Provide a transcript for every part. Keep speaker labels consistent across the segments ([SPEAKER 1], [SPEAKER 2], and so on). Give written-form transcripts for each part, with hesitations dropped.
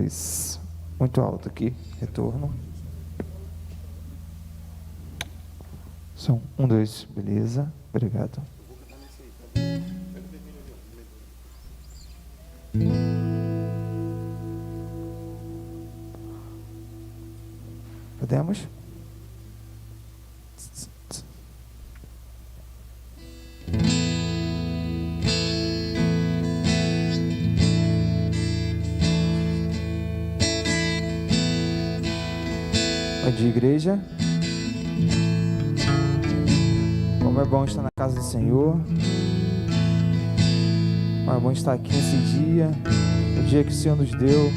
[SPEAKER 1] dois. Muito alto aqui. Retorno. Som. 1, 2. Beleza. Obrigado. Podemos? Bom dia, igreja. Como é bom estar na casa do Senhor. Como é bom estar aqui nesse dia, o dia que o Senhor nos deu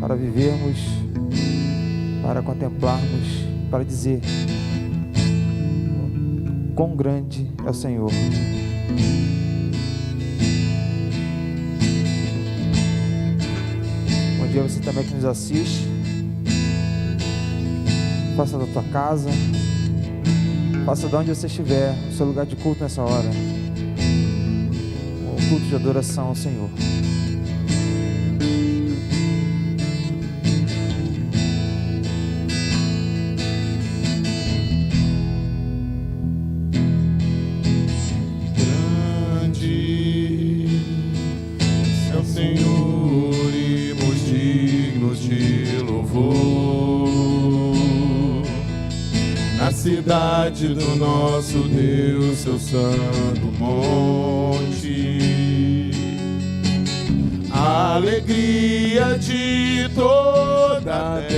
[SPEAKER 1] para vivermos, para contemplarmos, para dizer quão grande é o Senhor. Bom dia a você também que nos assiste. Faça da tua casa, faça de onde você estiver, o seu lugar de culto nessa hora, o culto de adoração ao Senhor.
[SPEAKER 2] Grande é o Senhor e muito dignos de louvor. Na cidade do nosso Deus, seu santo monte, a alegria de toda a terra.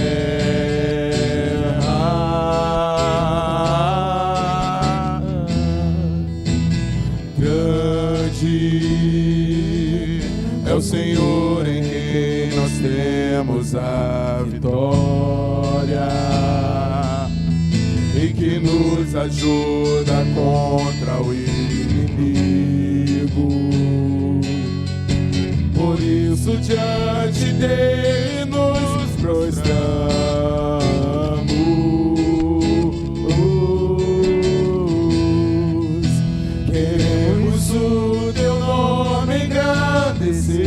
[SPEAKER 2] Grande é o Senhor em quem nós temos a vitória, e que nos ajuda contra o inimigo. Por isso diante dele nos prostramos, queremos o teu nome engrandecer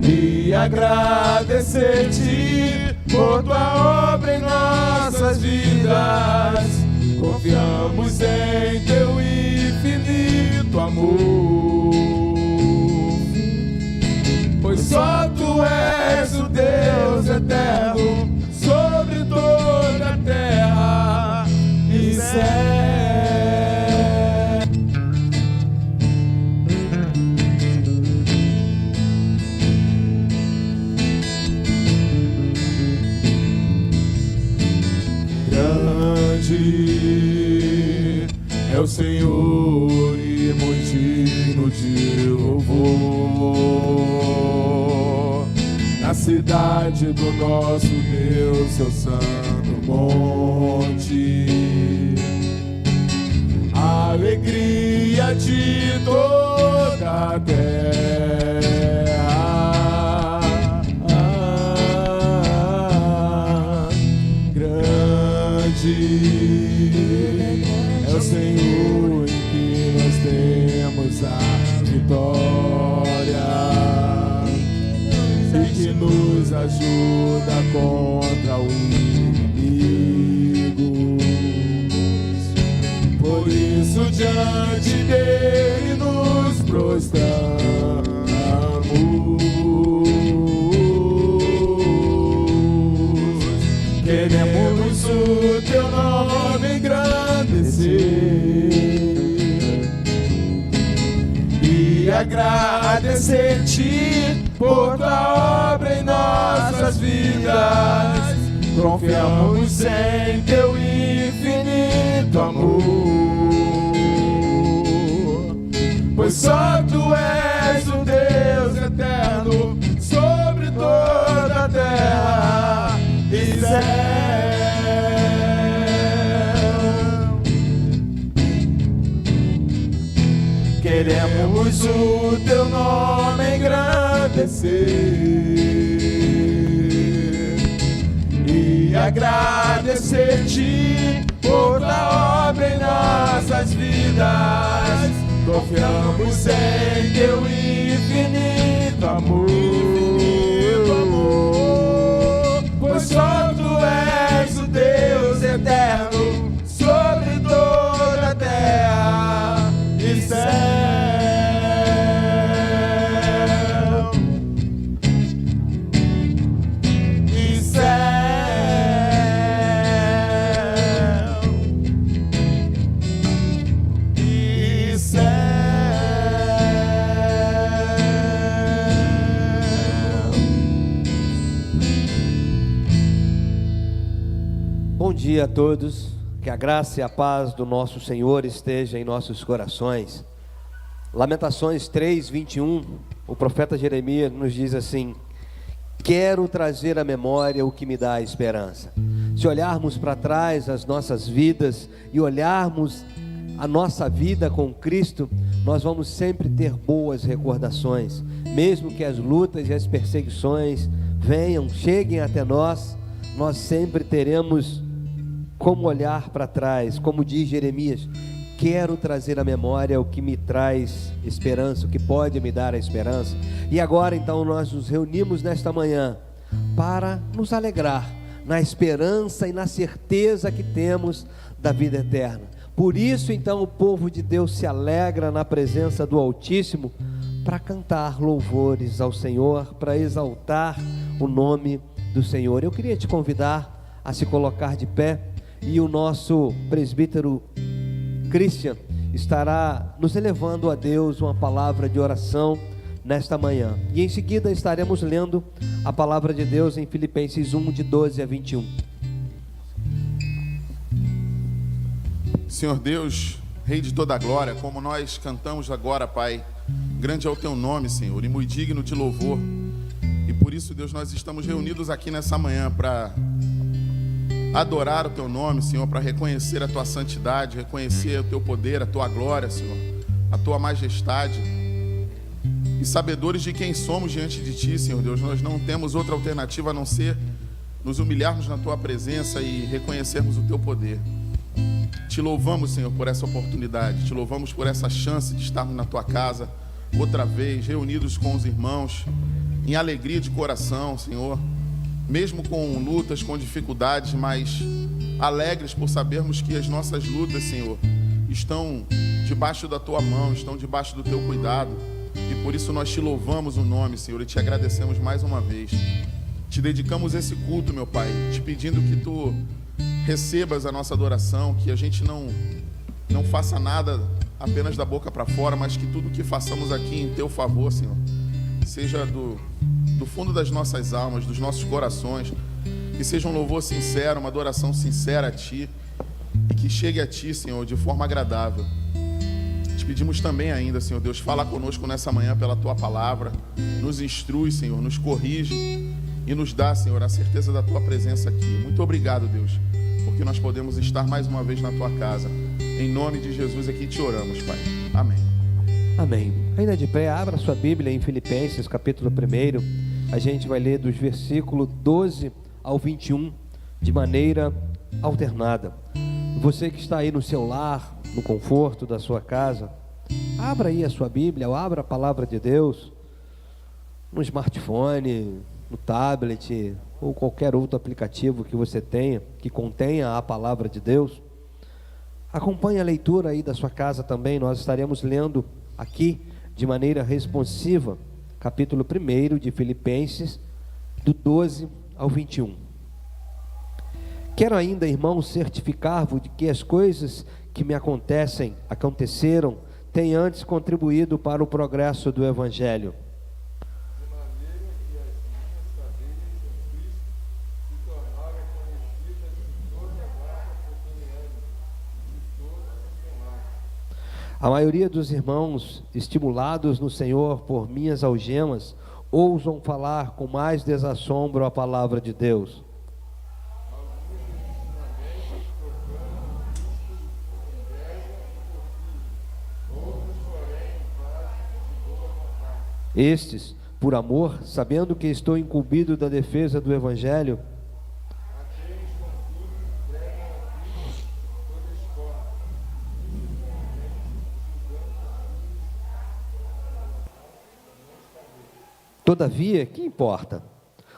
[SPEAKER 2] e agradecer-te por tua obra em nossas vidas. Confiamos em teu infinito amor, pois só tu és o Deus eterno sobre toda a terra e céu. É o Senhor e muito digno de louvor. Na cidade do nosso Deus, seu santo monte, a alegria de toda a terra. Grande é o Senhor em que nós temos a vitória, e que nos ajuda contra o inimigo. Por isso diante dele nos prostramos, queremos o teu nome engrandecer e agradecer-te por tua obra em nossas vidas. Confiamos em teu infinito amor, pois só tu és o Deus eterno sobre toda a terra e céu. Queremos o teu nome engrandecer e agradecer-te por tua obra em nossas vidas. Confiamos em teu infinito amor, pois só tu és o Deus eterno sobre toda a terra e céu.
[SPEAKER 3] Bom dia a todos, que a graça e a paz do nosso Senhor esteja em nossos corações. Lamentações 3:21, o profeta Jeremias nos diz assim: quero trazer à memória o que me dá esperança. Se olharmos para trás as nossas vidas e olharmos a nossa vida com Cristo, nós vamos sempre ter boas recordações, mesmo que as lutas e as perseguições cheguem até nós, nós sempre teremos como olhar para trás, como diz Jeremias: quero trazer à memória o que me traz esperança, o que pode me dar a esperança. E agora então nós nos reunimos nesta manhã para nos alegrar na esperança e na certeza que temos da vida eterna. Por isso então o povo de Deus se alegra na presença do Altíssimo para cantar louvores ao Senhor, para exaltar o nome do Senhor. Eu queria te convidar a se colocar de pé, e o nosso presbítero Christian estará nos elevando a Deus uma palavra de oração nesta manhã, e em seguida estaremos lendo a palavra de Deus em Filipenses 1, de 12 a 21.
[SPEAKER 2] Senhor Deus, Rei de toda a glória, como nós cantamos agora, Pai, grande é o teu nome, Senhor, e muito digno de louvor. E por isso, Deus, nós estamos reunidos aqui nessa manhã para adorar o teu nome, Senhor, para reconhecer a tua santidade, reconhecer o teu poder, a tua glória, Senhor, a tua majestade. E sabedores de quem somos diante de ti, Senhor Deus, nós não temos outra alternativa a não ser nos humilharmos na tua presença e reconhecermos o teu poder. Te louvamos, Senhor, por essa oportunidade, te louvamos por essa chance de estarmos na tua casa outra vez, reunidos com os irmãos, em alegria de coração, Senhor, mesmo com lutas, com dificuldades, mas alegres por sabermos que as nossas lutas, Senhor, estão debaixo da tua mão, estão debaixo do teu cuidado, e por isso nós te louvamos o nome, Senhor, e te agradecemos mais uma vez. Te dedicamos esse culto, meu Pai, te pedindo que tu recebas a nossa adoração, que a gente não faça nada apenas da boca para fora, mas que tudo que façamos aqui em teu favor, Senhor, seja do fundo das nossas almas, dos nossos corações, que seja um louvor sincero, uma adoração sincera a ti, e que chegue a ti, Senhor, de forma agradável. Te pedimos também ainda, Senhor Deus, fala conosco nessa manhã pela tua palavra, nos instrui, Senhor, nos corrige e nos dá, Senhor, a certeza da tua presença aqui. Muito obrigado, Deus, porque nós podemos estar mais uma vez na tua casa. Em nome de Jesus aqui te oramos, Pai. Amém.
[SPEAKER 3] Amém. Ainda de pé, abra sua Bíblia em Filipenses, capítulo 1. A gente vai ler dos versículos 12 ao 21, de maneira alternada. Você que está aí no seu lar, no conforto da sua casa, abra aí a sua Bíblia, ou abra a palavra de Deus, no smartphone, no tablet, ou qualquer outro aplicativo que você tenha, que contenha a palavra de Deus. Acompanhe a leitura aí da sua casa também. Nós estaremos lendo aqui de maneira responsiva, capítulo 1 de Filipenses, do 12 ao 21. Quero ainda, irmãos, certificar-vos de que as coisas que me aconteceram, têm antes contribuído para o progresso do Evangelho.
[SPEAKER 4] De maneira que as minhas cadeias em Cristo se tornaram conhecidas de toda a raça pequeniana, de todos os demais.
[SPEAKER 3] A maioria dos irmãos, estimulados no Senhor por minhas algemas, ousam falar com mais desassombro a palavra de Deus. Estes, por amor, sabendo que estou incumbido da defesa do Evangelho, Todavia, que importa?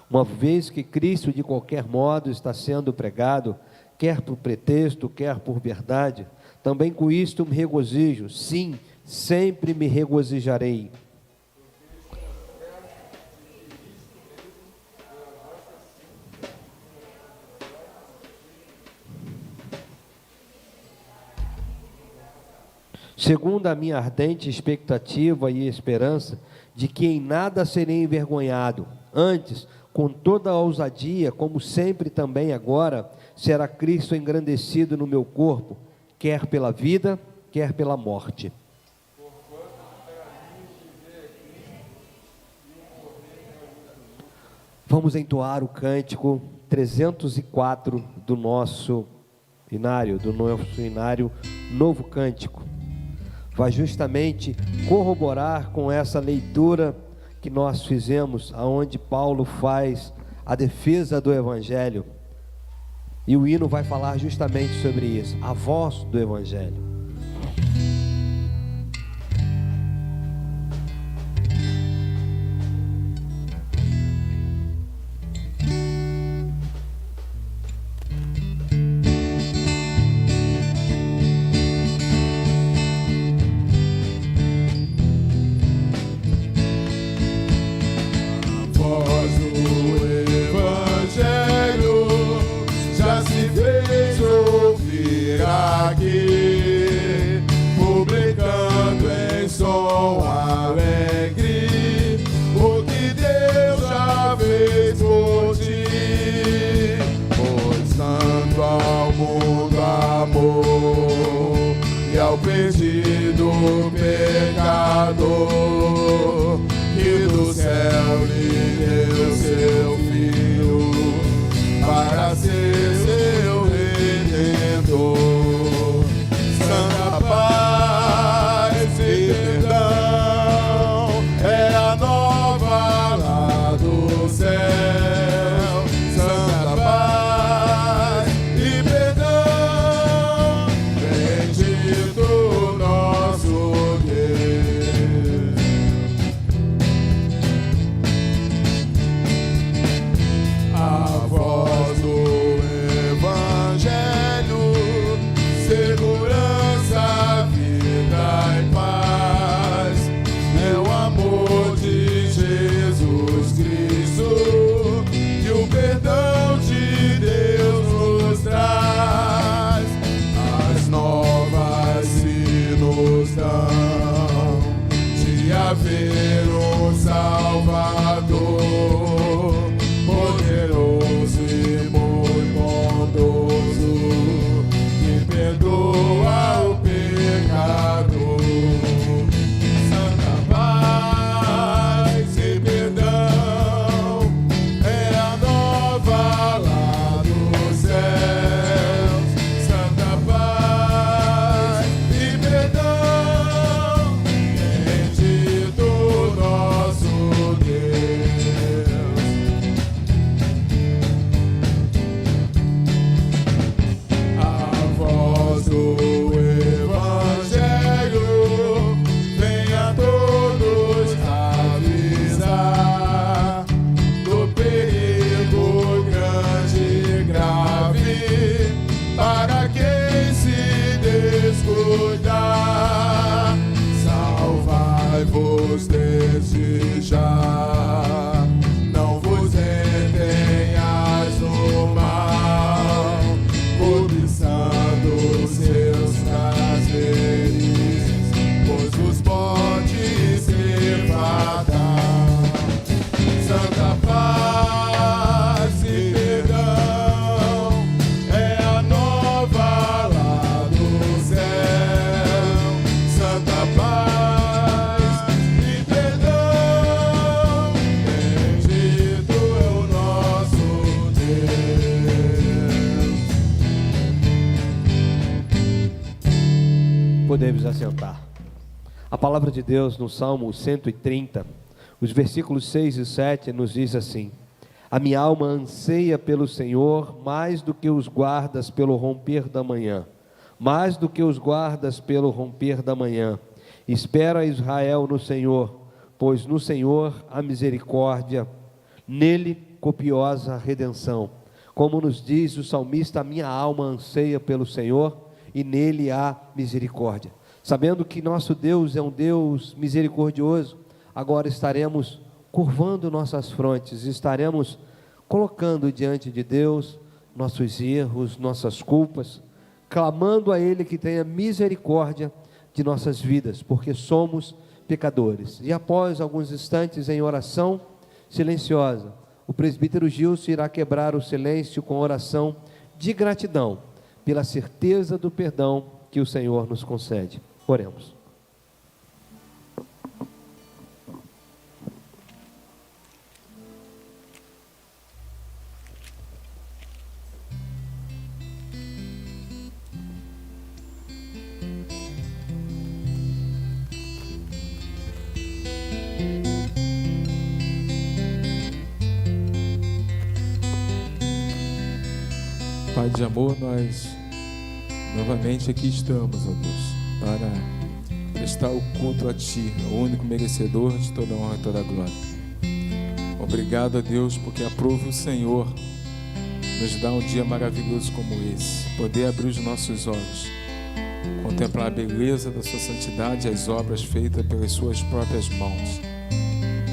[SPEAKER 3] Uma vez que Cristo de qualquer modo está sendo pregado, quer por pretexto, quer por verdade, também com isto me regozijo, sim, sempre me regozijarei. Segundo a minha ardente expectativa e esperança de que em nada serei envergonhado, antes, com toda a ousadia, como sempre também agora, será Cristo engrandecido no meu corpo, quer pela vida, quer pela morte. Vamos entoar o cântico 304 do nosso inário, Novo Cântico. Vai justamente corroborar com essa leitura que nós fizemos, aonde Paulo faz a defesa do Evangelho, e o hino vai falar justamente sobre isso, a voz do Evangelho. Podemos assentar. A palavra de Deus no Salmo 130, os versículos 6 e 7 nos diz assim: a minha alma anseia pelo Senhor mais do que os guardas pelo romper da manhã, mais do que os guardas pelo romper da manhã. Espera Israel no Senhor, pois no Senhor há misericórdia, nele copiosa redenção. Como nos diz o salmista, a minha alma anseia pelo Senhor, e nele há misericórdia. Sabendo que nosso Deus é um Deus misericordioso, agora estaremos curvando nossas frontes, estaremos colocando diante de Deus nossos erros, nossas culpas, clamando a Ele que tenha misericórdia de nossas vidas, porque somos pecadores. E após alguns instantes em oração silenciosa, o presbítero Gilson irá quebrar o silêncio com oração de gratidão pela certeza do perdão que o Senhor nos concede. Oremos.
[SPEAKER 4] Pai de amor, nós novamente aqui estamos, ó Deus, para prestar o culto a Ti, o único merecedor de toda honra e toda glória. Obrigado a Deus, porque aprove o Senhor nos dar um dia maravilhoso como esse, poder abrir os nossos olhos, contemplar a beleza da Sua santidade e as obras feitas pelas Suas próprias mãos.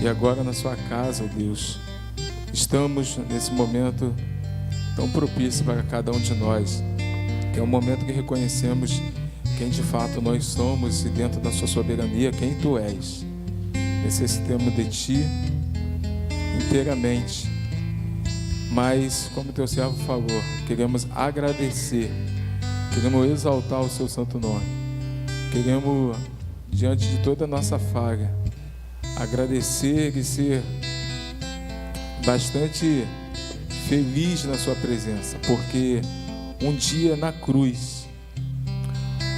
[SPEAKER 4] E agora na Sua casa, ó Deus, estamos nesse momento tão propício para cada um de nós, que é um momento que reconhecemos quem de fato nós somos e dentro da Sua soberania, quem Tu és. Necessitamos de Ti inteiramente, mas como Teu servo falou, queremos agradecer, queremos exaltar o Seu santo nome, queremos diante de toda a nossa falha agradecer e ser bastante feliz na Sua presença, porque um dia na cruz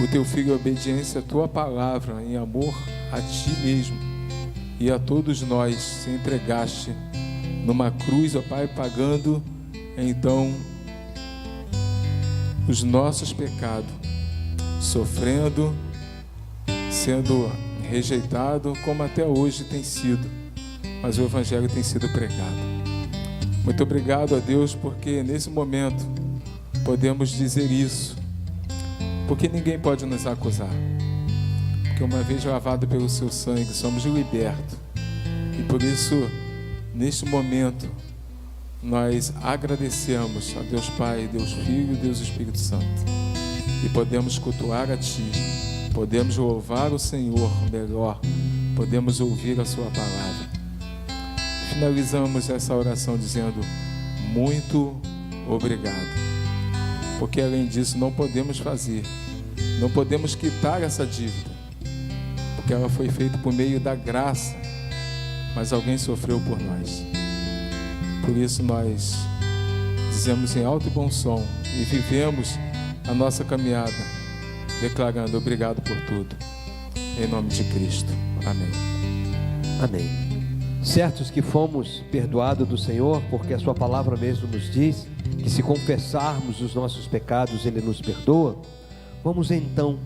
[SPEAKER 4] o Teu Filho, em obediência à Tua palavra, em amor a Ti mesmo e a todos nós, se entregaste numa cruz, ó Pai, pagando então os nossos pecados, sofrendo, sendo rejeitado, como até hoje tem sido, mas o Evangelho tem sido pregado. Muito obrigado a Deus, porque nesse momento podemos dizer isso, porque ninguém pode nos acusar, porque uma vez lavado pelo Seu sangue, somos libertos, e por isso, neste momento, nós agradecemos a Deus Pai, Deus Filho e Deus Espírito Santo, e podemos cultuar a Ti, podemos louvar o Senhor melhor, podemos ouvir a Sua palavra. Finalizamos essa oração dizendo muito obrigado, porque além disso não podemos fazer, não podemos quitar essa dívida, porque ela foi feita por meio da graça, mas alguém sofreu por nós. Por isso nós dizemos em alto e bom som e vivemos a nossa caminhada declarando obrigado por tudo, em nome de Cristo, amém.
[SPEAKER 3] Amém. Certos que fomos perdoados do Senhor, porque a Sua palavra mesmo nos diz que se confessarmos os nossos pecados, Ele nos perdoa. Vamos então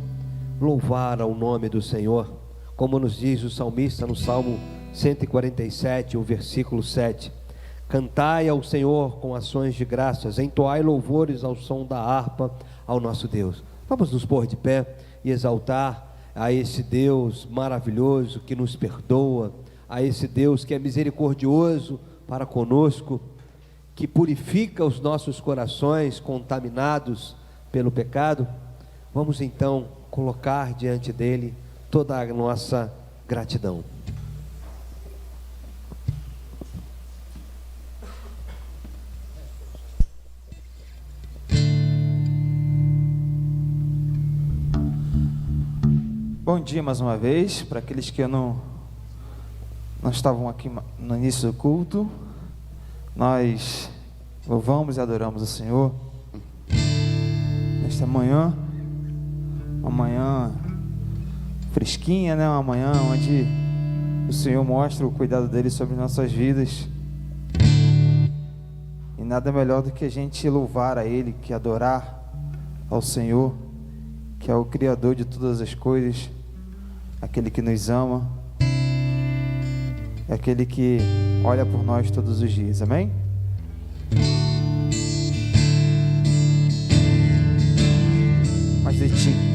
[SPEAKER 3] louvar ao nome do Senhor, como nos diz o salmista no Salmo 147, o versículo 7. Cantai ao Senhor com ações de graças, entoai louvores ao som da harpa ao nosso Deus. Vamos nos pôr de pé e exaltar a esse Deus maravilhoso que nos perdoa, a esse Deus que é misericordioso para conosco, que purifica os nossos corações contaminados pelo pecado. Vamos então colocar diante dele toda a nossa gratidão.
[SPEAKER 1] Bom dia mais uma vez, para aqueles que não estavam aqui no início do culto. Nós louvamos e adoramos o Senhor nesta manhã, uma manhã fresquinha, né? Uma manhã onde o Senhor mostra o cuidado dele sobre nossas vidas, e nada melhor do que a gente louvar a Ele, que adorar ao Senhor, que é o Criador de todas as coisas, aquele que nos ama. é aquele que olha por nós todos os dias. Amém? Mas de ti.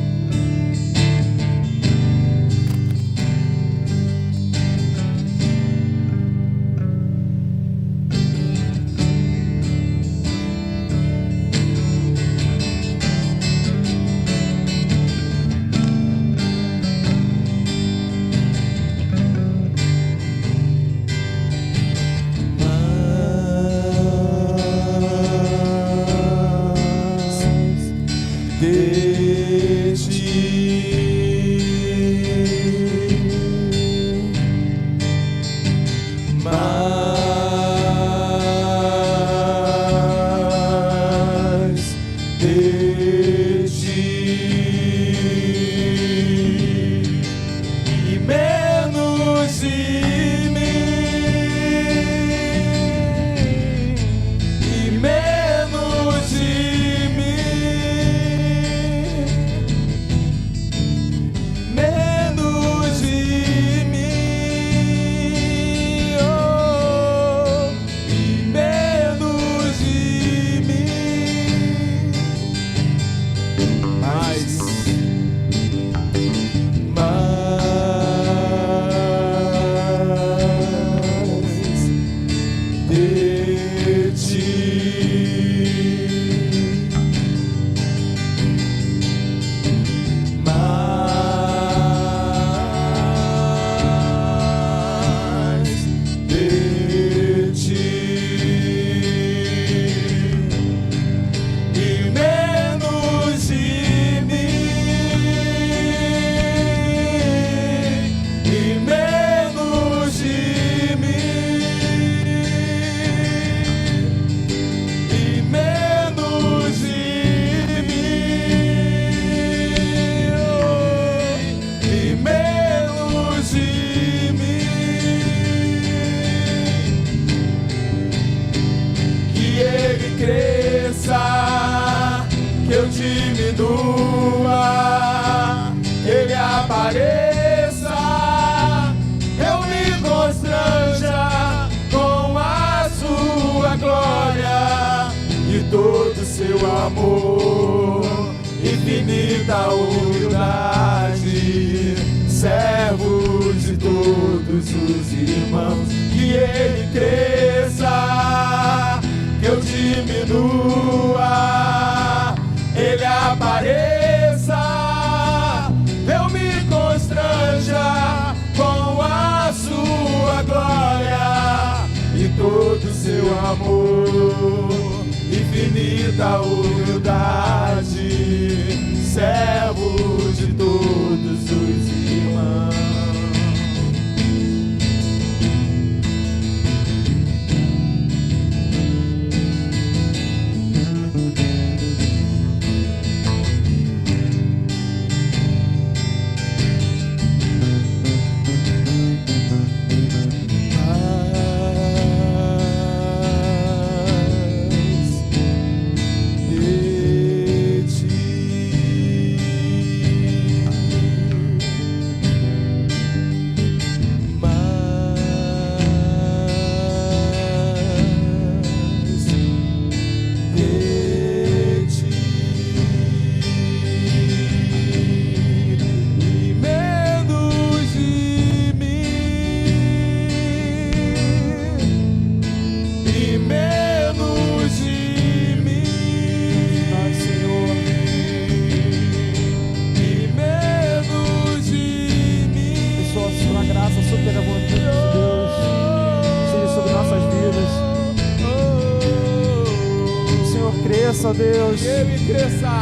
[SPEAKER 1] Cresça, Deus.
[SPEAKER 2] Que Ele cresça.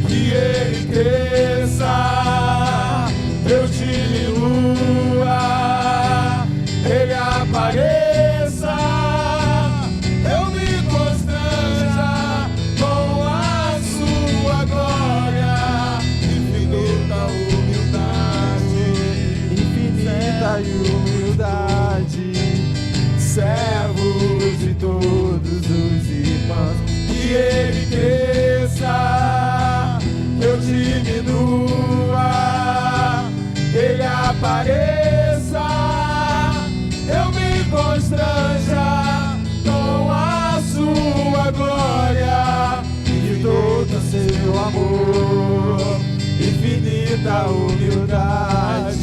[SPEAKER 2] Que Ele cresça. Eu diminua. Ele apareça. Eu me constranja com a sua glória. Infinita humildade.
[SPEAKER 1] Infinita humildade.
[SPEAKER 2] Servos de todos os irmãos, que Ele cresça, eu diminua, Ele
[SPEAKER 5] muita humildade,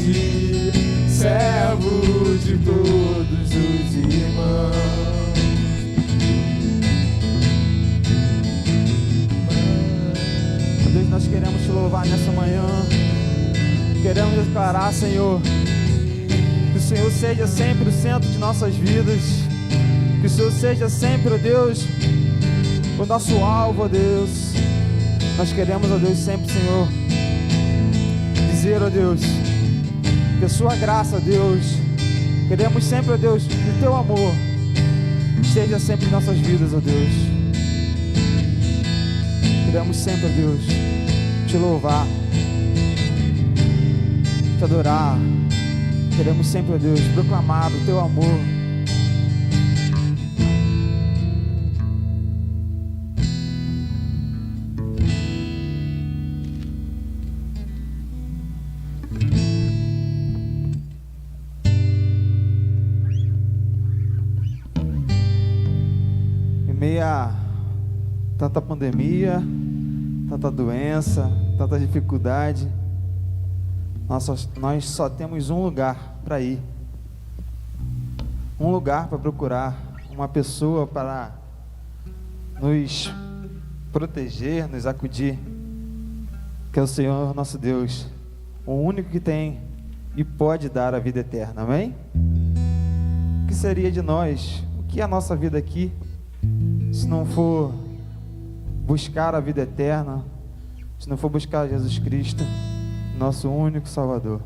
[SPEAKER 5] servo de todos os irmãos.
[SPEAKER 1] Deus, nós queremos te louvar nessa manhã. Queremos declarar, Senhor, que o Senhor seja sempre o centro de nossas vidas. Que o Senhor seja sempre, ó Deus, o nosso alvo, ó Deus. Nós queremos, ó Deus, sempre, Senhor, dizer, ó Deus, que a sua graça, ó Deus, queremos sempre, ó Deus, que o teu amor esteja sempre em nossas vidas, ó Deus. Queremos sempre, ó Deus, te louvar, te adorar. Queremos sempre, ó Deus, proclamar o teu amor. Em meio a tanta pandemia, tanta doença, tanta dificuldade, nós só temos um lugar para ir, um lugar para procurar, uma pessoa para nos proteger, nos acudir, que é o Senhor nosso Deus, o único que tem e pode dar a vida eterna, amém? O que seria de nós, o que é a nossa vida aqui, se não for buscar a vida eterna, se não for buscar Jesus Cristo, nosso único Salvador.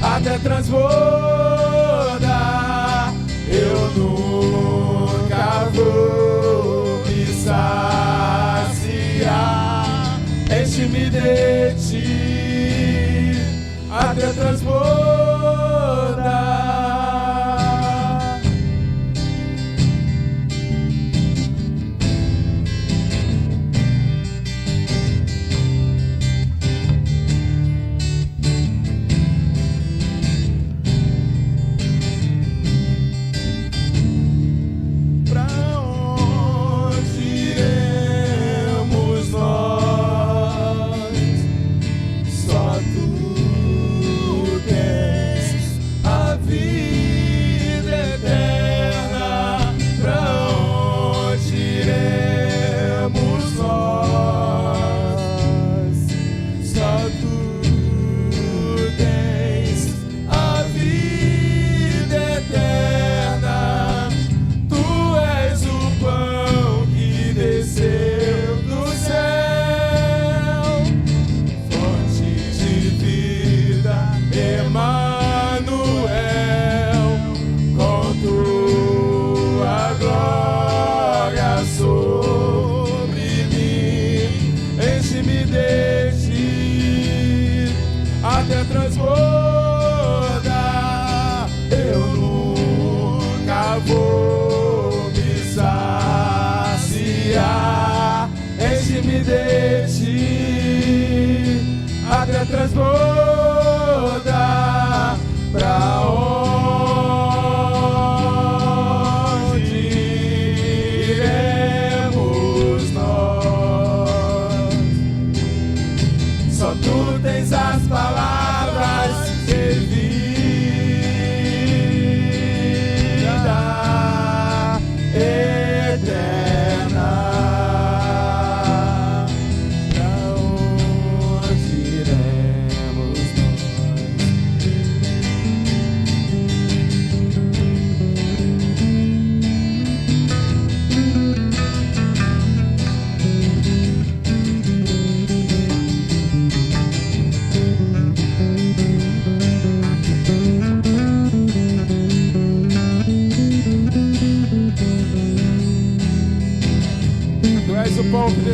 [SPEAKER 5] Até transbordar, eu nunca vou me saciar. Enche-me de ti, até transbordar.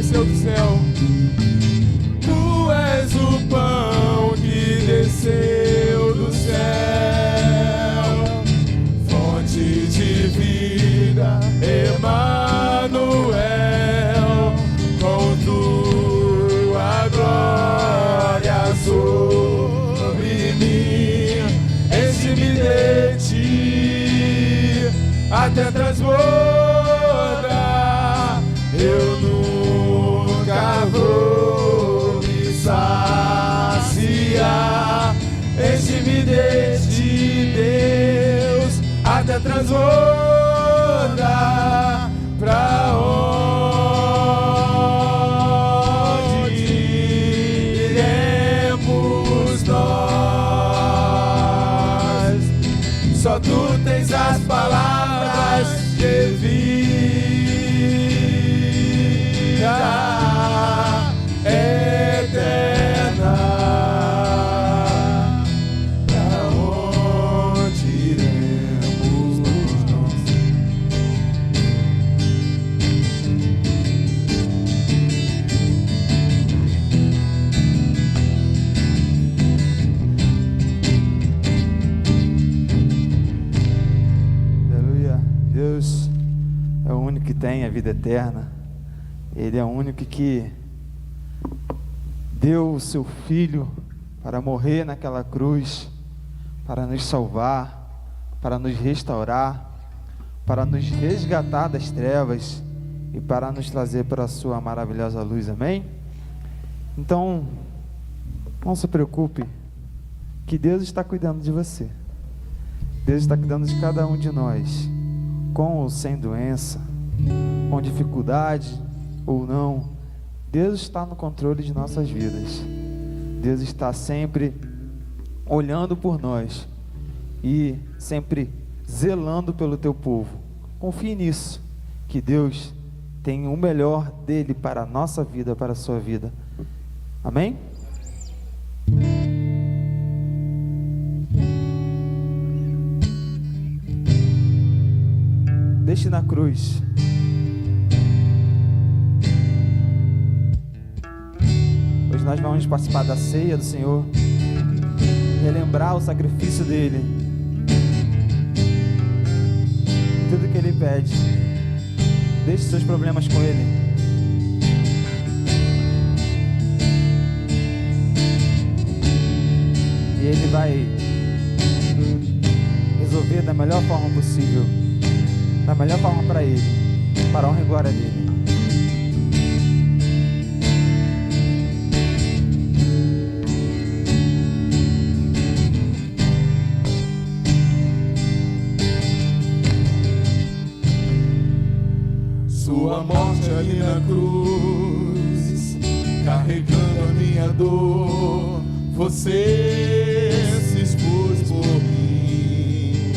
[SPEAKER 5] desceu do céu. Tu és o pão que desceu do céu, fonte de vida, Emanuel, com tua glória sobre mim, enche-me de ti até transbordar. Eu nunca vou me saciar. Enche-me de ti, Deus, até transbordar. Pra onde iremos nós? Só tu tens as palavras de vida eterna. Pra onde iremos nós?
[SPEAKER 1] Aleluia. Deus é o único que tem a vida eterna. Ele é o único que deu o seu Filho para morrer naquela cruz, para nos salvar, para nos restaurar, para nos resgatar das trevas e para nos trazer para a sua maravilhosa luz. Amém? Então, não se preocupe, que Deus está cuidando de você. Deus está cuidando de cada um de nós, com ou sem doença, com dificuldade ou não. Deus está no controle de nossas vidas. Deus está sempre olhando por nós e sempre zelando pelo teu povo. Confie nisso, que Deus tem o melhor dele para a nossa vida, para a sua vida. Amém? Deixe na cruz. Hoje nós vamos participar da ceia do Senhor, relembrar o sacrifício dele, tudo que ele pede. Deixe seus problemas com ele. E ele vai resolver da melhor forma possível, da melhor forma para ele, para a honra e glória dele.
[SPEAKER 5] Sua morte ali na cruz, carregando a minha dor, você se expôs por mim,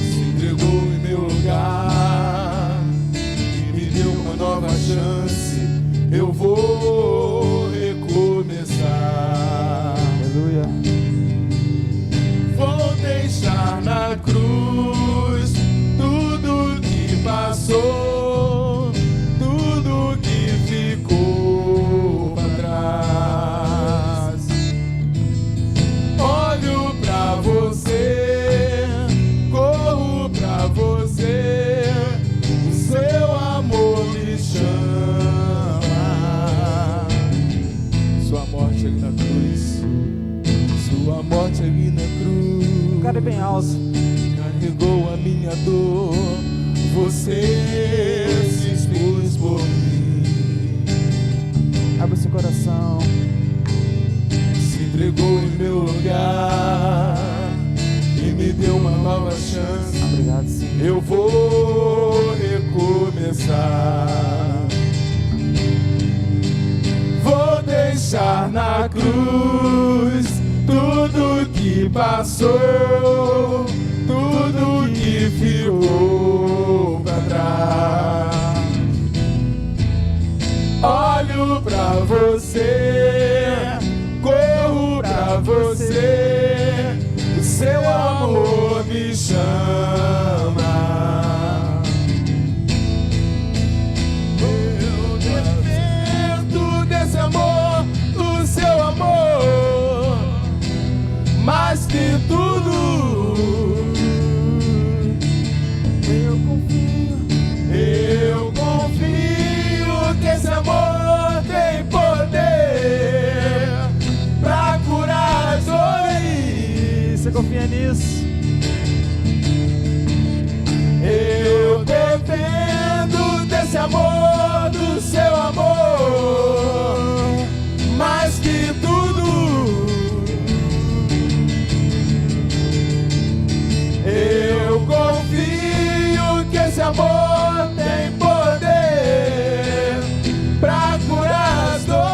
[SPEAKER 5] se entregou em meu lugar e me deu uma nova chance. Eu vou recomeçar.
[SPEAKER 1] Aleluia.
[SPEAKER 5] Vou deixar na cruz tudo que passou, tudo que ficou para trás. Olho pra você, corro pra você, o seu amor me chama. Sua morte ali na cruz, sua morte ali na cruz.
[SPEAKER 1] Cara, é bem alto.
[SPEAKER 5] Carregou a minha dor, você se expôs por mim.
[SPEAKER 1] Abre seu coração.
[SPEAKER 5] Se entregou em meu lugar e me deu uma nova chance.
[SPEAKER 1] Obrigado, Senhor.
[SPEAKER 5] Eu vou recomeçar. Vou deixar na cruz tudo que passou, tudo que ficou pra trás. Olho pra você, corro pra você, o seu amor me chama.
[SPEAKER 1] confia nisso.
[SPEAKER 5] Eu dependo desse amor, do seu amor, mais que tudo. Eu confio que esse amor tem poder pra curar as dores.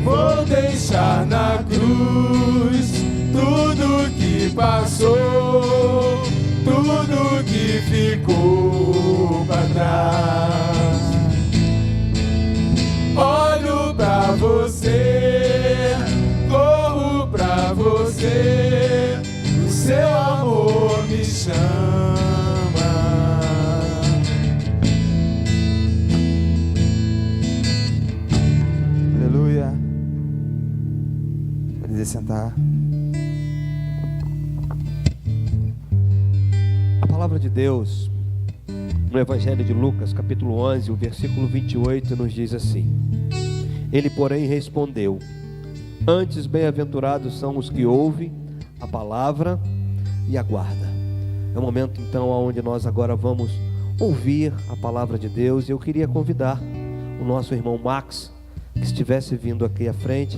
[SPEAKER 5] Vou deixar na cruz tudo que passou, tudo que ficou pra trás. Olho pra você, corro pra você, o seu amor me chama.
[SPEAKER 1] Aleluia. Pode sentar.
[SPEAKER 3] A palavra de Deus, no Evangelho de Lucas, capítulo 11, o versículo 28, nos diz assim: Ele, porém, respondeu: Antes bem-aventurados são os que ouvem a palavra e aguardam. É o momento, então, onde nós agora vamos ouvir a palavra de Deus. Eu queria convidar o nosso irmão Max, que estivesse vindo aqui à frente,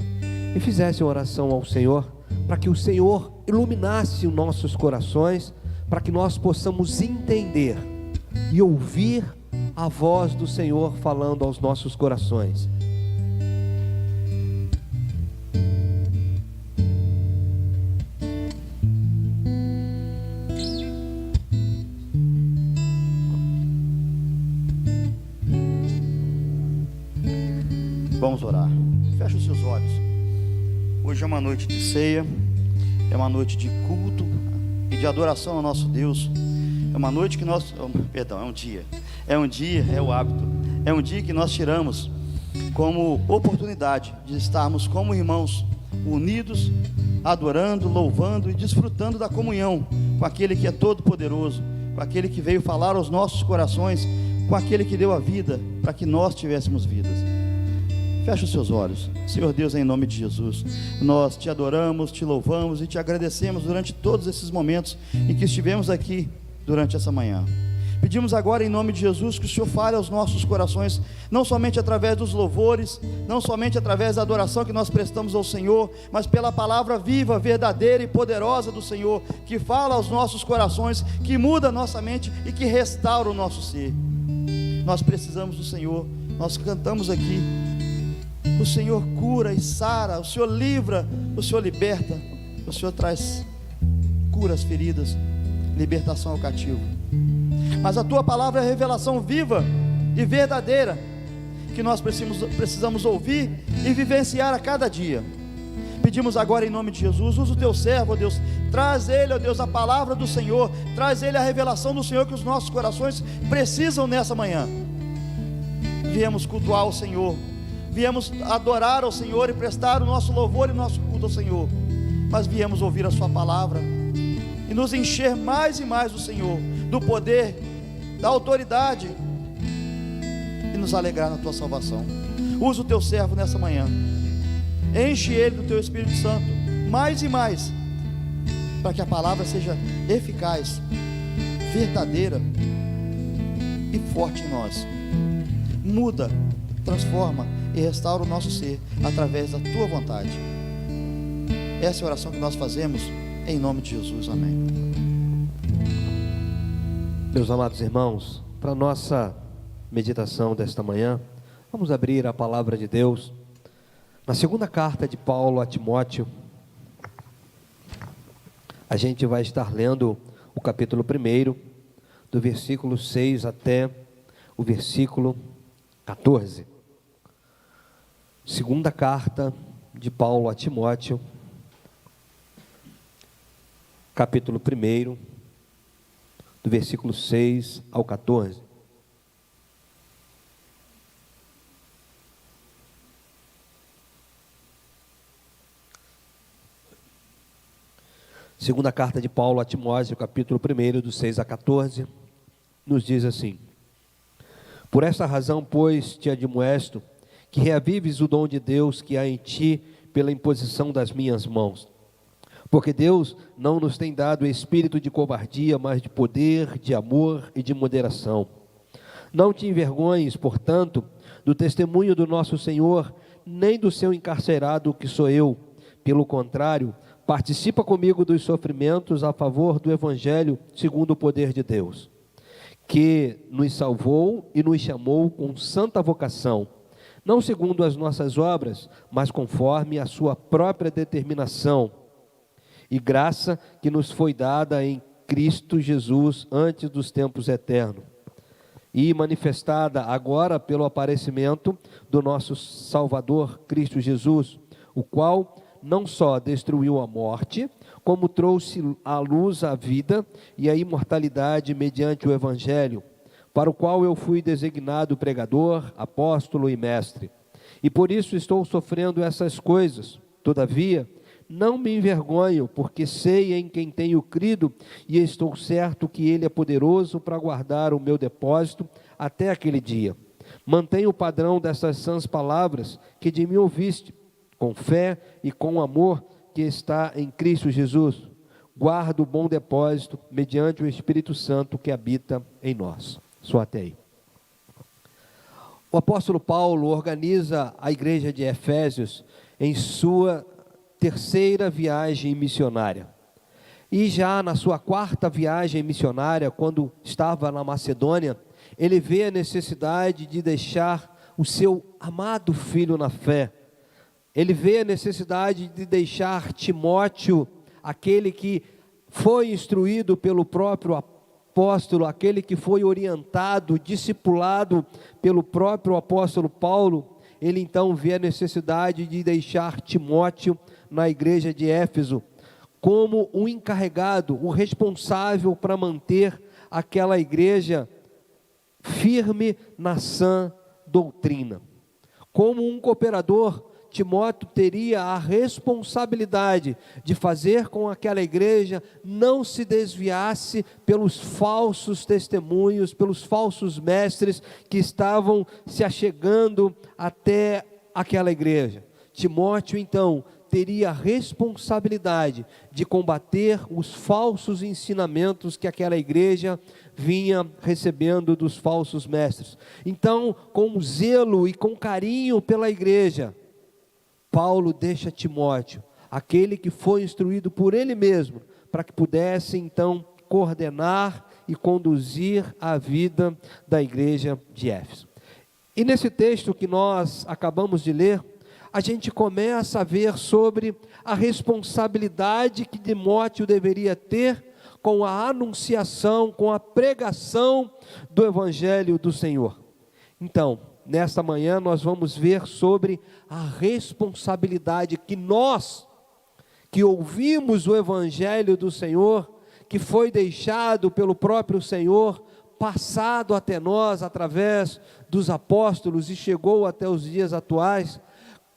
[SPEAKER 3] e fizesse uma oração ao Senhor, para que o Senhor iluminasse os nossos corações, para que nós possamos entender e ouvir a voz do Senhor falando aos nossos corações.
[SPEAKER 6] Vamos orar. Feche os seus olhos. Hoje é uma noite de ceia, é uma noite de culto e de adoração ao nosso Deus. É uma noite que nós, é um dia, é o hábito, é um dia que nós tiramos como oportunidade de estarmos como irmãos unidos, adorando, louvando e desfrutando da comunhão com aquele que é todo poderoso, com aquele que veio falar aos nossos corações, com aquele que deu a vida para que nós tivéssemos vidas. Feche os seus olhos. Senhor Deus, em nome de Jesus, nós te adoramos, te louvamos e te agradecemos durante todos esses momentos em que estivemos aqui durante essa manhã. Pedimos agora em nome de Jesus que o Senhor fale aos nossos corações, não somente através dos louvores, não somente através da adoração que nós prestamos ao Senhor, mas pela palavra viva, verdadeira e poderosa do Senhor, que fala aos nossos corações, que muda a nossa mente e que restaura o nosso ser. Nós precisamos do Senhor. Nós cantamos aqui: o Senhor cura e sara, o Senhor livra, o Senhor liberta, o Senhor traz cura às feridas, libertação ao cativo. Mas a tua palavra é a revelação viva e verdadeira que nós precisamos ouvir e vivenciar a cada dia. Pedimos agora em nome de Jesus, usa o teu servo, ó Deus, traz ele, ó Deus, a palavra do Senhor, traz ele a revelação do Senhor que os nossos corações precisam nessa manhã. Viemos cultuar o Senhor, viemos adorar ao Senhor e prestar o nosso louvor e o nosso culto ao Senhor, mas viemos ouvir a sua palavra e nos encher mais e mais do Senhor, do poder, da autoridade, e nos alegrar na tua salvação. Usa o teu servo nessa manhã, enche ele do teu Espírito Santo mais e mais, para que a palavra seja eficaz, verdadeira e forte em nós. Muda, transforma e restaura o nosso ser através da tua vontade. Essa é a oração que nós fazemos em nome de Jesus, amém.
[SPEAKER 3] Meus amados irmãos, para nossa meditação desta manhã, vamos abrir a palavra de Deus na segunda carta de Paulo a Timóteo. A gente vai estar lendo o capítulo 1, do versículo 6 até o versículo 14. Segunda carta de Paulo a Timóteo, capítulo 1, do versículo 6 ao 14. Segunda carta de Paulo a Timóteo, capítulo 1, do 6 a 14, nos diz assim: Por esta razão, pois, te admoesto que reavives o dom de Deus que há em ti pela imposição das minhas mãos. Porque Deus não nos tem dado espírito de covardia, mas de poder, de amor e de moderação. Não te envergonhes, portanto, do testemunho do nosso Senhor, nem do seu encarcerado que sou eu. Pelo contrário, participa comigo dos sofrimentos a favor do Evangelho segundo o poder de Deus, que nos salvou e nos chamou com santa vocação, não segundo as nossas obras, mas conforme a sua própria determinação e graça que nos foi dada em Cristo Jesus antes dos tempos eternos, e manifestada agora pelo aparecimento do nosso Salvador Cristo Jesus, o qual não só destruiu a morte, como trouxe à luz a vida e a imortalidade mediante o Evangelho, para o qual eu fui designado pregador, apóstolo e mestre. E por isso estou sofrendo essas coisas. Todavia, não me envergonho, porque sei em quem tenho crido e estou certo que Ele é poderoso para guardar o meu depósito até aquele dia. Mantenha o padrão dessas sãs palavras que de mim ouviste, com fé e com amor que está em Cristo Jesus. Guarda o bom depósito mediante o Espírito Santo que habita em nós. Só até aí. O apóstolo Paulo organiza a igreja de Efésios em sua terceira viagem missionária. E já na sua quarta viagem missionária, quando estava na Macedônia, ele vê a necessidade de deixar o seu amado filho na fé. Ele vê a necessidade de deixar Timóteo, aquele que foi instruído pelo próprio apóstolo, aquele que foi orientado, discipulado pelo próprio apóstolo Paulo. Ele então vê a necessidade de deixar Timóteo na igreja de Éfeso, como o encarregado, o responsável para manter aquela igreja firme na sã doutrina. Como um cooperador, Timóteo teria a responsabilidade de fazer com que aquela igreja não se desviasse pelos falsos testemunhos, pelos falsos mestres que estavam se achegando até aquela igreja. Timóteo, então, teria a responsabilidade de combater os falsos ensinamentos que aquela igreja vinha recebendo dos falsos mestres. Então, com zelo e com carinho pela igreja, Paulo deixa Timóteo, aquele que foi instruído por ele mesmo, para que pudesse então coordenar e conduzir a vida da igreja de Éfeso. E nesse texto que nós acabamos de ler, a gente começa a ver sobre a responsabilidade que Timóteo deveria ter com a anunciação, com a pregação do Evangelho do Senhor. Então, nesta manhã nós vamos ver sobre a responsabilidade que nós, que ouvimos o Evangelho do Senhor, que foi deixado pelo próprio Senhor, passado até nós através dos apóstolos e chegou até os dias atuais.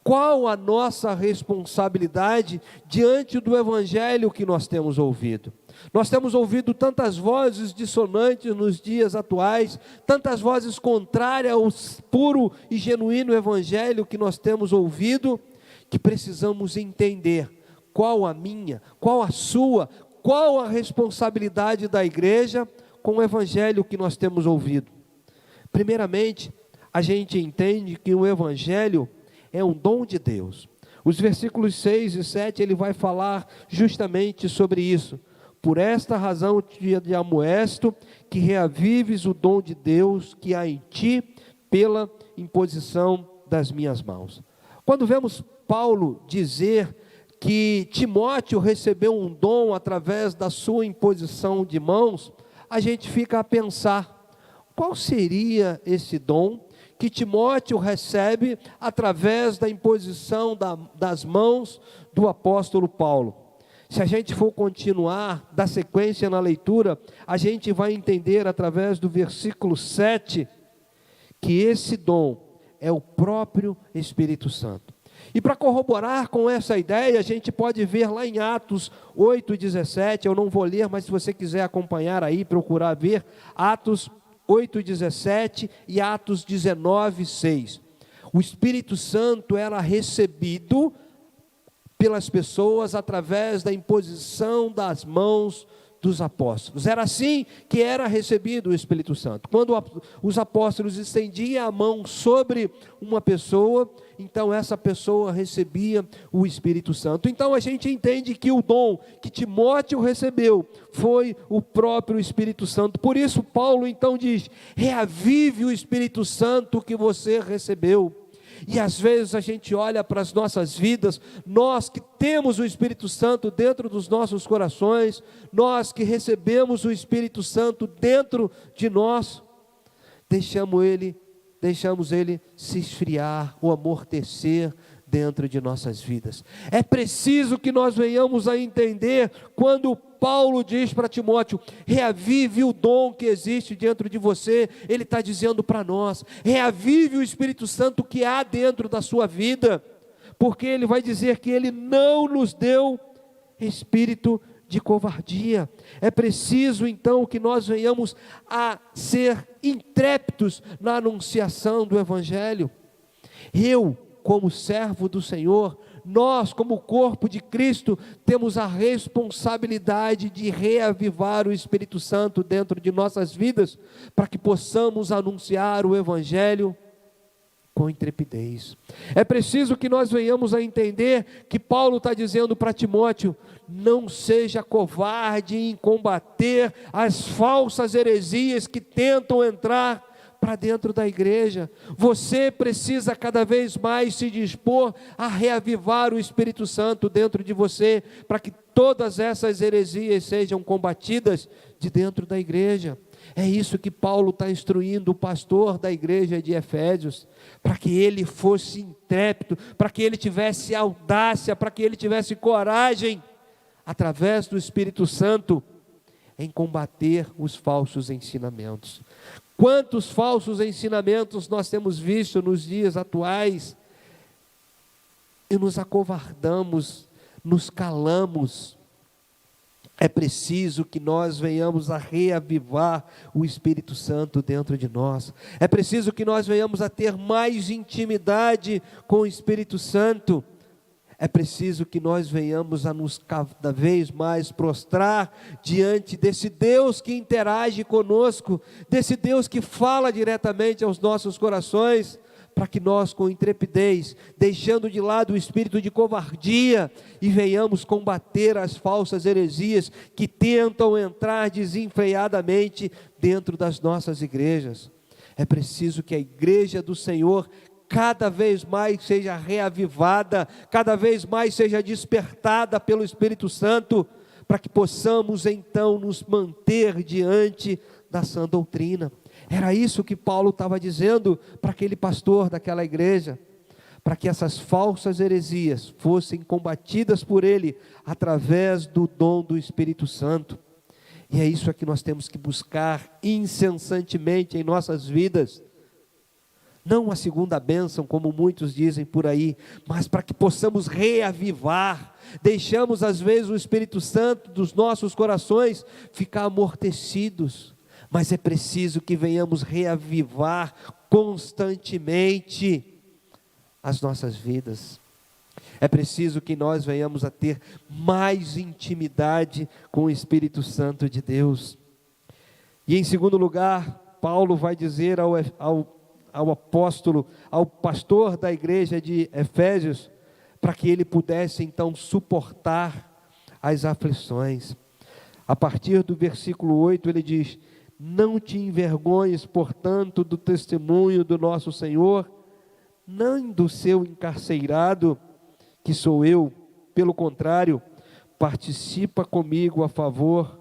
[SPEAKER 3] Qual a nossa responsabilidade diante do Evangelho que nós temos ouvido? Nós temos ouvido tantas vozes dissonantes nos dias atuais, tantas vozes contrárias ao puro e genuíno Evangelho que nós temos ouvido, que precisamos entender qual a minha, qual a sua, qual a responsabilidade da igreja com o Evangelho que nós temos ouvido. Primeiramente, a gente entende que o Evangelho é um dom de Deus. Os versículos 6 e 7, ele vai falar justamente sobre isso. Por esta razão te amoesto, que reavives o dom de Deus que há em ti, pela imposição das minhas mãos. Quando vemos Paulo dizer que Timóteo recebeu um dom através da sua imposição de mãos, a gente fica a pensar, qual seria esse dom que Timóteo recebe através da imposição das mãos do apóstolo Paulo? Se a gente for continuar, dar sequência na leitura, a gente vai entender através do versículo 7, que esse dom é o próprio Espírito Santo. E para corroborar com essa ideia, a gente pode ver lá em Atos 8:17, eu não vou ler, mas se você quiser acompanhar aí, procurar ver, Atos 8:17 e Atos 19:6. O Espírito Santo era recebido pelas pessoas através da imposição das mãos dos apóstolos. Era assim que era recebido o Espírito Santo. Quando os apóstolos estendiam a mão sobre uma pessoa, então essa pessoa recebia o Espírito Santo. Então a gente entende que o dom que Timóteo recebeu foi o próprio Espírito Santo. Por isso Paulo então diz: reavive o Espírito Santo que você recebeu. E às vezes a gente olha para as nossas vidas, nós que temos o Espírito Santo dentro dos nossos corações, nós que recebemos o Espírito Santo dentro de nós, deixamos ele se esfriar ou amortecer dentro de nossas vidas. É preciso que nós venhamos a entender quando Paulo diz para Timóteo: reavive o dom que existe dentro de você. Ele está dizendo para nós: reavive o Espírito Santo que há dentro da sua vida, porque ele vai dizer que ele não nos deu espírito de covardia. É preciso então que nós venhamos a ser intrépidos na anunciação do Evangelho. Eu, como servo do Senhor, nós, como corpo de Cristo, temos a responsabilidade de reavivar o Espírito Santo dentro de nossas vidas, para que possamos anunciar o Evangelho com intrepidez. É preciso que nós venhamos a entender que Paulo está dizendo para Timóteo: não seja covarde em combater as falsas heresias que tentam entrar para dentro da igreja. Você precisa cada vez mais se dispor a reavivar o Espírito Santo dentro de você, para que todas essas heresias sejam combatidas de dentro da igreja. É isso que Paulo está instruindo o pastor da igreja de Efésios, para que ele fosse intrépido, para que ele tivesse audácia, para que ele tivesse coragem, através do Espírito Santo, em combater os falsos ensinamentos. Quantos falsos ensinamentos nós temos visto nos dias atuais, e nos acovardamos, nos calamos. É preciso que nós venhamos a reavivar o Espírito Santo dentro de nós. É preciso que nós venhamos a ter mais intimidade com o Espírito Santo. É preciso que nós venhamos a nos cada vez mais prostrar diante desse Deus que interage conosco, desse Deus que fala diretamente aos nossos corações, para que nós, com intrepidez, deixando de lado o espírito de covardia, e venhamos combater as falsas heresias que tentam entrar desenfreadamente dentro das nossas igrejas. É preciso que a igreja do Senhor cada vez mais seja reavivada, cada vez mais seja despertada pelo Espírito Santo, para que possamos então nos manter diante da sã doutrina. Era isso que Paulo estava dizendo para aquele pastor daquela igreja, para que essas falsas heresias fossem combatidas por ele, através do dom do Espírito Santo. E é isso que nós temos que buscar incessantemente em nossas vidas. Não a segunda bênção, como muitos dizem por aí, mas para que possamos reavivar. Deixamos às vezes o Espírito Santo dos nossos corações ficar amortecidos, mas é preciso que venhamos reavivar constantemente as nossas vidas. É preciso que nós venhamos a ter mais intimidade com o Espírito Santo de Deus. E em segundo lugar, Paulo vai dizer ao apóstolo, ao pastor da igreja de Efésios, para que ele pudesse então suportar as aflições. A partir do versículo 8 ele diz: não te envergonhes, portanto, do testemunho do nosso Senhor, nem do seu encarceirado, que sou eu. Pelo contrário, participa comigo a favor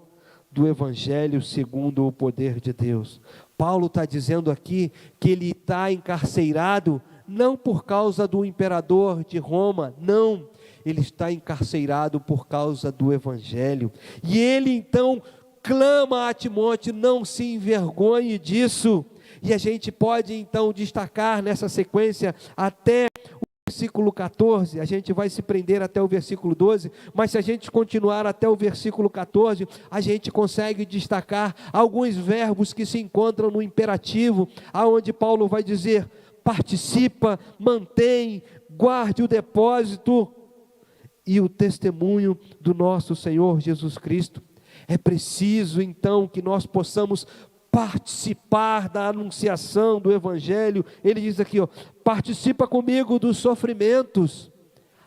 [SPEAKER 3] do Evangelho segundo o poder de Deus. Paulo está dizendo aqui que ele está encarceirado, não por causa do imperador de Roma, não, ele está encarceirado por causa do Evangelho. E ele então clama a Timóteo: não se envergonhe disso. E a gente pode então destacar nessa sequência até o versículo 14, a gente vai se prender até o versículo 12, mas se a gente continuar até o versículo 14, a gente consegue destacar alguns verbos que se encontram no imperativo, aonde Paulo vai dizer: participa, mantém, guarde o depósito e o testemunho do nosso Senhor Jesus Cristo. É preciso então que nós possamos participar da anunciação do Evangelho. Ele diz aqui, participa comigo dos sofrimentos.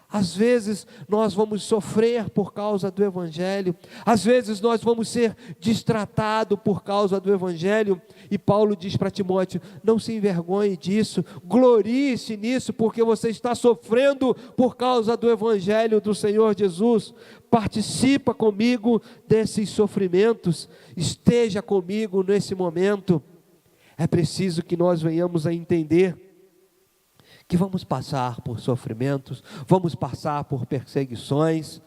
[SPEAKER 3] Às vezes nós vamos sofrer por causa do Evangelho, às vezes nós vamos ser distratados por causa do Evangelho, e Paulo diz para Timóteo, não se envergonhe disso, glorie-se nisso, porque você está sofrendo por causa do Evangelho do Senhor Jesus. Participa comigo desses sofrimentos, esteja comigo nesse momento. É preciso que nós venhamos a entender que vamos passar por sofrimentos, vamos passar por perseguições,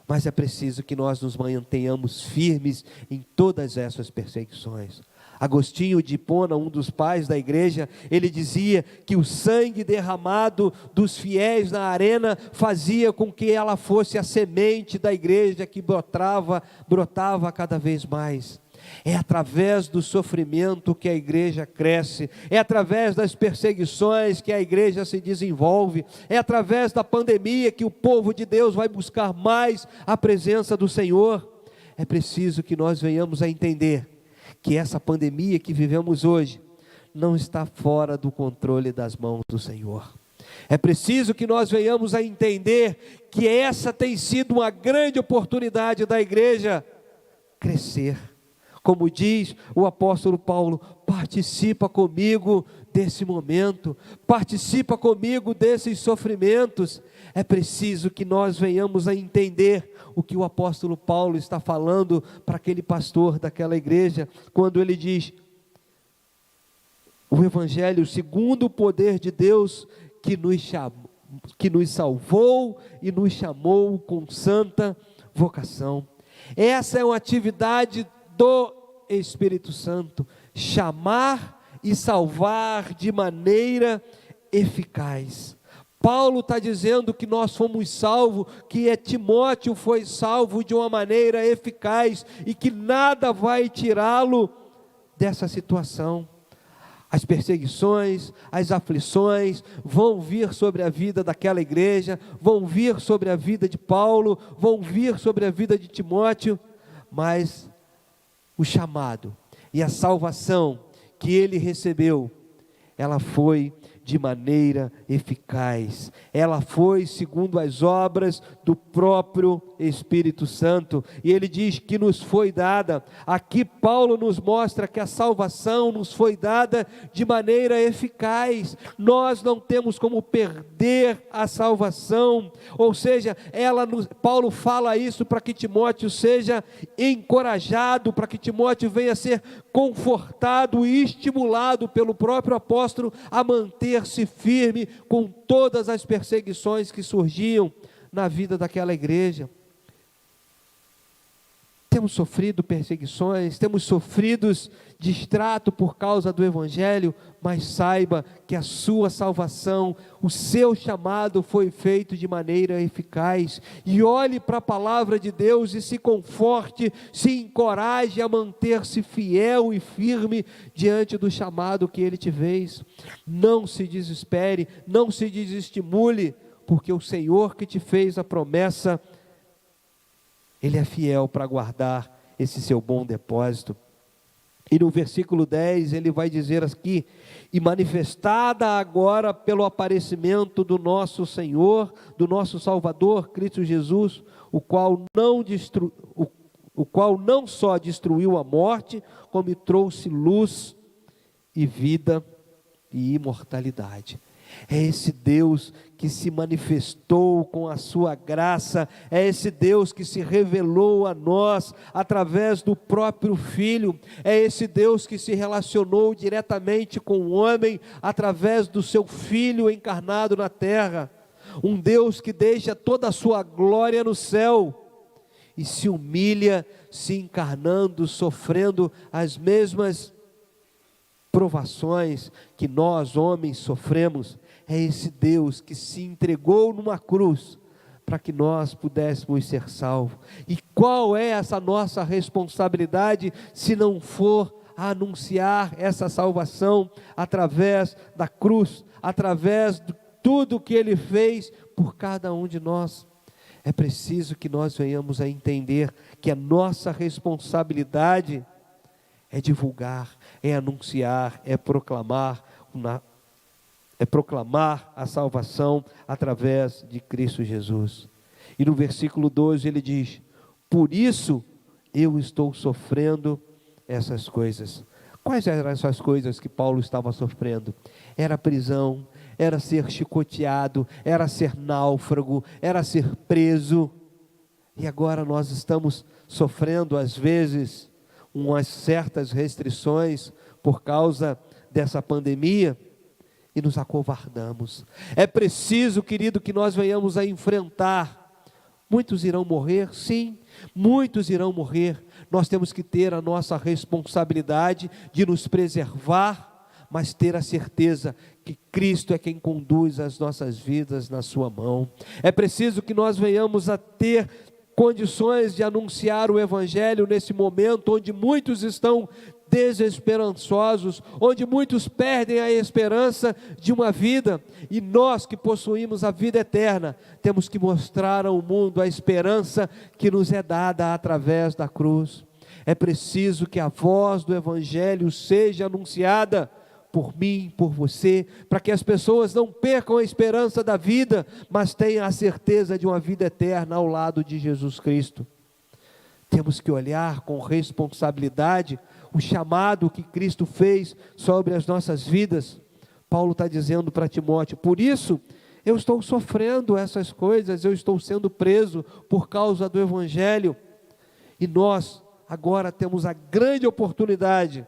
[SPEAKER 3] mas é preciso que nós nos mantenhamos firmes em todas essas perseguições. Agostinho de Hipona, um dos pais da igreja, ele dizia que o sangue derramado dos fiéis na arena fazia com que ela fosse a semente da igreja que brotava cada vez mais. É através do sofrimento que a igreja cresce, é através das perseguições que a igreja se desenvolve, é através da pandemia que o povo de Deus vai buscar mais a presença do Senhor. É preciso que nós venhamos a entender que essa pandemia que vivemos hoje não está fora do controle das mãos do Senhor. É preciso que nós venhamos a entender que essa tem sido uma grande oportunidade da igreja crescer. Como diz o apóstolo Paulo, participa comigo desse momento, participa comigo desses sofrimentos. É preciso que nós venhamos a entender o que o apóstolo Paulo está falando para aquele pastor daquela igreja, quando ele diz, o Evangelho segundo o poder de Deus, que nos salvou e nos chamou com santa vocação. Essa é uma atividade do Espírito Santo, chamar e salvar de maneira eficaz. Paulo está dizendo que nós fomos salvos, que Timóteo foi salvo de uma maneira eficaz e que nada vai tirá-lo dessa situação. As perseguições, as aflições vão vir sobre a vida daquela igreja, vão vir sobre a vida de Paulo, vão vir sobre a vida de Timóteo, mas o chamado e a salvação que ele recebeu, ela foi de maneira eficaz, ela foi segundo as obras do próprio Espírito Santo, e ele diz que nos foi dada. Aqui Paulo nos mostra que a salvação nos foi dada de maneira eficaz. Nós não temos como perder a salvação, ou seja, Paulo fala isso para que Timóteo seja encorajado, para que Timóteo venha ser confortado e estimulado pelo próprio apóstolo a manter-se firme com todas as perseguições que surgiam na vida daquela igreja. Temos sofrido perseguições, temos sofrido distrato por causa do Evangelho, mas saiba que a sua salvação, o seu chamado foi feito de maneira eficaz. E olhe para a palavra de Deus e se conforte, se encoraje a manter-se fiel e firme diante do chamado que Ele te fez. Não se desespere, não se desestimule, porque o Senhor que te fez a promessa, Ele é fiel para guardar esse seu bom depósito. E no versículo 10 ele vai dizer aqui, e manifestada agora pelo aparecimento do nosso Senhor, do nosso Salvador, Cristo Jesus, o qual não só destruiu a morte, como trouxe luz e vida e imortalidade. É esse Deus que se manifestou com a sua graça, é esse Deus que se revelou a nós através do próprio Filho, é esse Deus que se relacionou diretamente com o homem através do seu Filho encarnado na terra, um Deus que deixa toda a sua glória no céu e se humilha, se encarnando, sofrendo as mesmas provações que nós homens sofremos. É esse Deus que se entregou numa cruz para que nós pudéssemos ser salvos. E qual é essa nossa responsabilidade se não for a anunciar essa salvação através da cruz, através de tudo que Ele fez por cada um de nós. É preciso que nós venhamos a entender que a nossa responsabilidade é divulgar, é anunciar, é proclamar a salvação através de Cristo Jesus. E no versículo 12 ele diz: por isso eu estou sofrendo essas coisas. Quais eram essas coisas que Paulo estava sofrendo? Era prisão, era ser chicoteado, era ser náufrago, era ser preso. E agora nós estamos sofrendo às vezes umas certas restrições por causa dessa pandemia e nos acovardamos. É preciso, querido, que nós venhamos a enfrentar. Muitos irão morrer, sim, muitos irão morrer. Nós temos que ter a nossa responsabilidade de nos preservar, mas ter a certeza que Cristo é quem conduz as nossas vidas na sua mão. É preciso que nós venhamos a ter condições de anunciar o Evangelho nesse momento onde muitos estão desesperançosos, onde muitos perdem a esperança de uma vida, e nós que possuímos a vida eterna, temos que mostrar ao mundo a esperança que nos é dada através da cruz. É preciso que a voz do Evangelho seja anunciada por mim, por você, para que as pessoas não percam a esperança da vida, mas tenham a certeza de uma vida eterna ao lado de Jesus Cristo. Temos que olhar com responsabilidade o chamado que Cristo fez sobre as nossas vidas. Paulo está dizendo para Timóteo: por isso eu estou sofrendo essas coisas, eu estou sendo preso por causa do Evangelho. E nós agora temos a grande oportunidade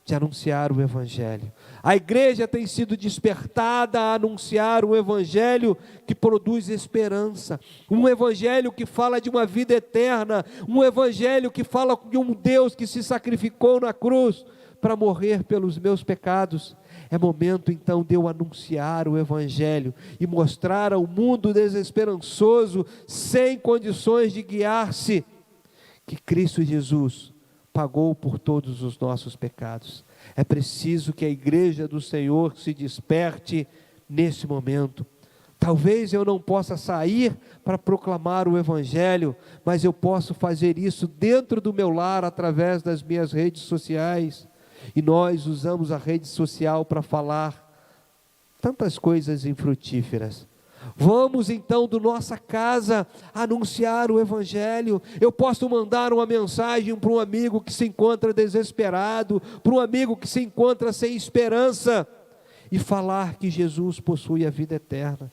[SPEAKER 3] de anunciar o Evangelho. A igreja tem sido despertada a anunciar o Evangelho que produz esperança, um Evangelho que fala de uma vida eterna, um Evangelho que fala de um Deus que se sacrificou na cruz para morrer pelos meus pecados. É momento então de eu anunciar o Evangelho e mostrar ao mundo desesperançoso, sem condições de guiar-se, que Cristo Jesus pagou por todos os nossos pecados. É preciso que a igreja do Senhor se desperte nesse momento. Talvez eu não possa sair para proclamar o Evangelho, mas eu posso fazer isso dentro do meu lar, através das minhas redes sociais. E nós usamos a rede social para falar tantas coisas infrutíferas. Vamos então do nossa casa anunciar o Evangelho. Eu posso mandar uma mensagem para um amigo que se encontra desesperado, para um amigo que se encontra sem esperança, e falar que Jesus possui a vida eterna.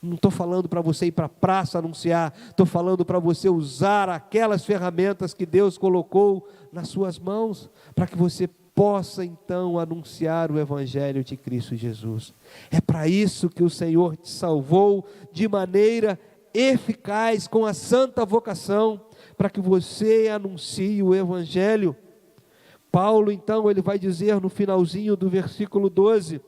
[SPEAKER 3] Não estou falando para você ir para a praça anunciar, estou falando para você usar aquelas ferramentas que Deus colocou nas suas mãos, para que você possa então anunciar o Evangelho de Cristo Jesus. É para isso que o Senhor te salvou de maneira eficaz, com a santa vocação, para que você anuncie o Evangelho. Paulo então, ele vai dizer no finalzinho do versículo 12: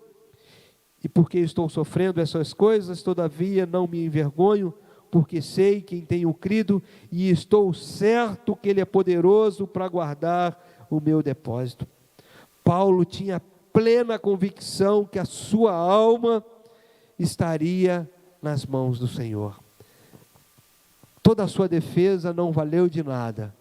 [SPEAKER 3] e porque estou sofrendo essas coisas, todavia não me envergonho, porque sei quem tenho crido, e estou certo que Ele é poderoso para guardar o meu depósito. Paulo tinha plena convicção que a sua alma estaria nas mãos do Senhor. Toda a sua defesa não valeu de nada.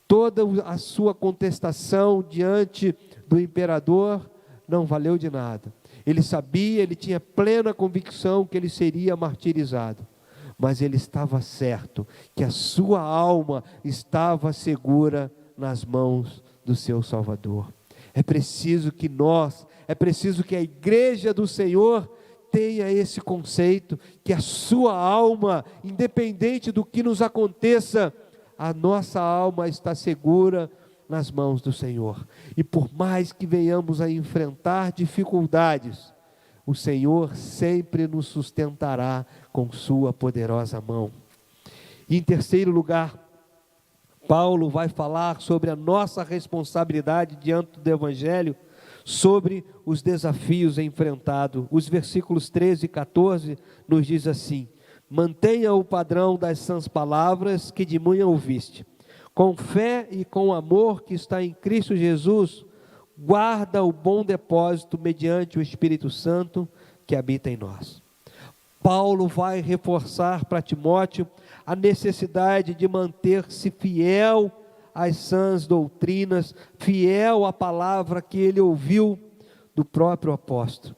[SPEAKER 3] Toda a sua contestação diante do imperador não valeu de nada. Ele sabia, ele tinha plena convicção que ele seria martirizado. Mas ele estava certo que a sua alma estava segura nas mãos do seu Salvador. É preciso que a igreja do Senhor tenha esse conceito, que a sua alma, independente do que nos aconteça, a nossa alma está segura nas mãos do Senhor. E por mais que venhamos a enfrentar dificuldades, o Senhor sempre nos sustentará com sua poderosa mão. E em terceiro lugar, Paulo vai falar sobre a nossa responsabilidade diante do Evangelho, sobre os desafios enfrentados. Os versículos 13 e 14 nos diz assim: mantenha o padrão das sãs palavras que de manhã ouviste, com fé e com amor que está em Cristo Jesus, guarda o bom depósito mediante o Espírito Santo que habita em nós. Paulo vai reforçar para Timóteo a necessidade de manter-se fiel às sãs doutrinas, fiel à palavra que ele ouviu do próprio apóstolo.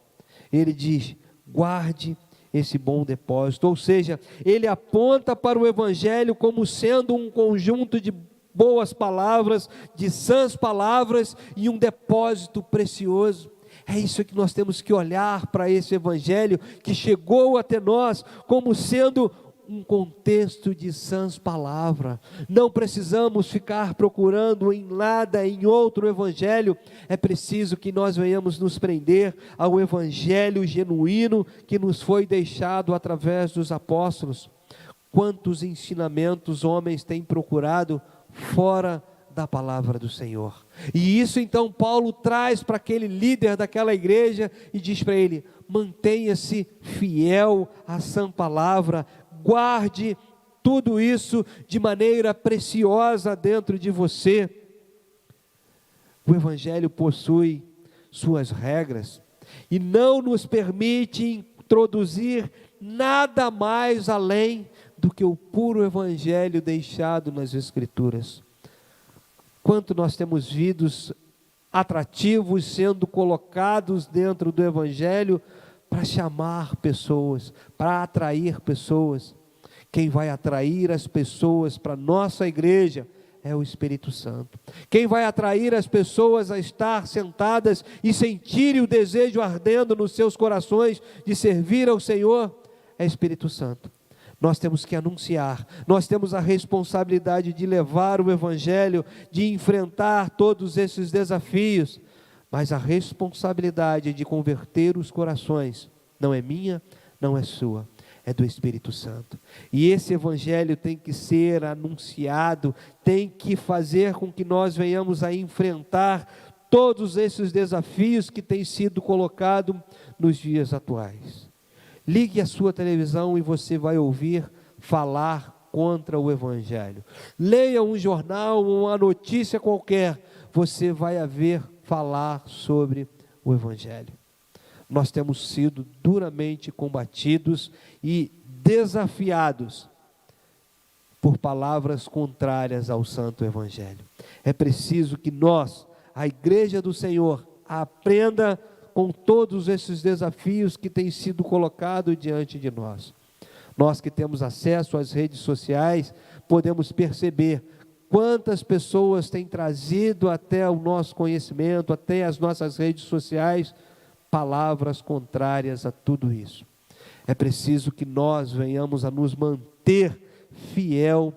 [SPEAKER 3] Ele diz: guarde esse bom depósito, ou seja, ele aponta para o Evangelho como sendo um conjunto de boas palavras, de sãs palavras e um depósito precioso. É isso que nós temos que olhar para esse Evangelho que chegou até nós como sendo um contexto de sãs palavras. Não precisamos ficar procurando em nada, em outro Evangelho. É preciso que nós venhamos nos prender ao Evangelho genuíno que nos foi deixado através dos apóstolos. Quantos ensinamentos homens têm procurado fora da palavra do Senhor? E isso então Paulo traz para aquele líder daquela igreja e diz para ele: mantenha-se fiel à sã palavra, guarde tudo isso de maneira preciosa dentro de você. O Evangelho possui suas regras e não nos permite introduzir nada mais além do que o puro Evangelho deixado nas Escrituras. Quanto nós temos vidos atrativos sendo colocados dentro do Evangelho para chamar pessoas, para atrair pessoas. Quem vai atrair as pessoas para a nossa igreja é o Espírito Santo. Quem vai atrair as pessoas a estar sentadas e sentirem o desejo ardendo nos seus corações de servir ao Senhor é o Espírito Santo. Nós temos que anunciar, nós temos a responsabilidade de levar o Evangelho, de enfrentar todos esses desafios, mas a responsabilidade de converter os corações não é minha, não é sua, é do Espírito Santo. E esse Evangelho tem que ser anunciado, tem que fazer com que nós venhamos a enfrentar todos esses desafios que têm sido colocados nos dias atuais. Ligue a sua televisão e você vai ouvir falar contra o Evangelho. Leia um jornal, uma notícia qualquer, você vai ver falar sobre o Evangelho. Nós temos sido duramente combatidos e desafiados por palavras contrárias ao Santo Evangelho. É preciso que nós, a Igreja do Senhor, aprenda com todos esses desafios que têm sido colocados diante de nós. Nós que temos acesso às redes sociais, podemos perceber quantas pessoas têm trazido até o nosso conhecimento, até as nossas redes sociais, palavras contrárias a tudo isso. É preciso que nós venhamos a nos manter fiel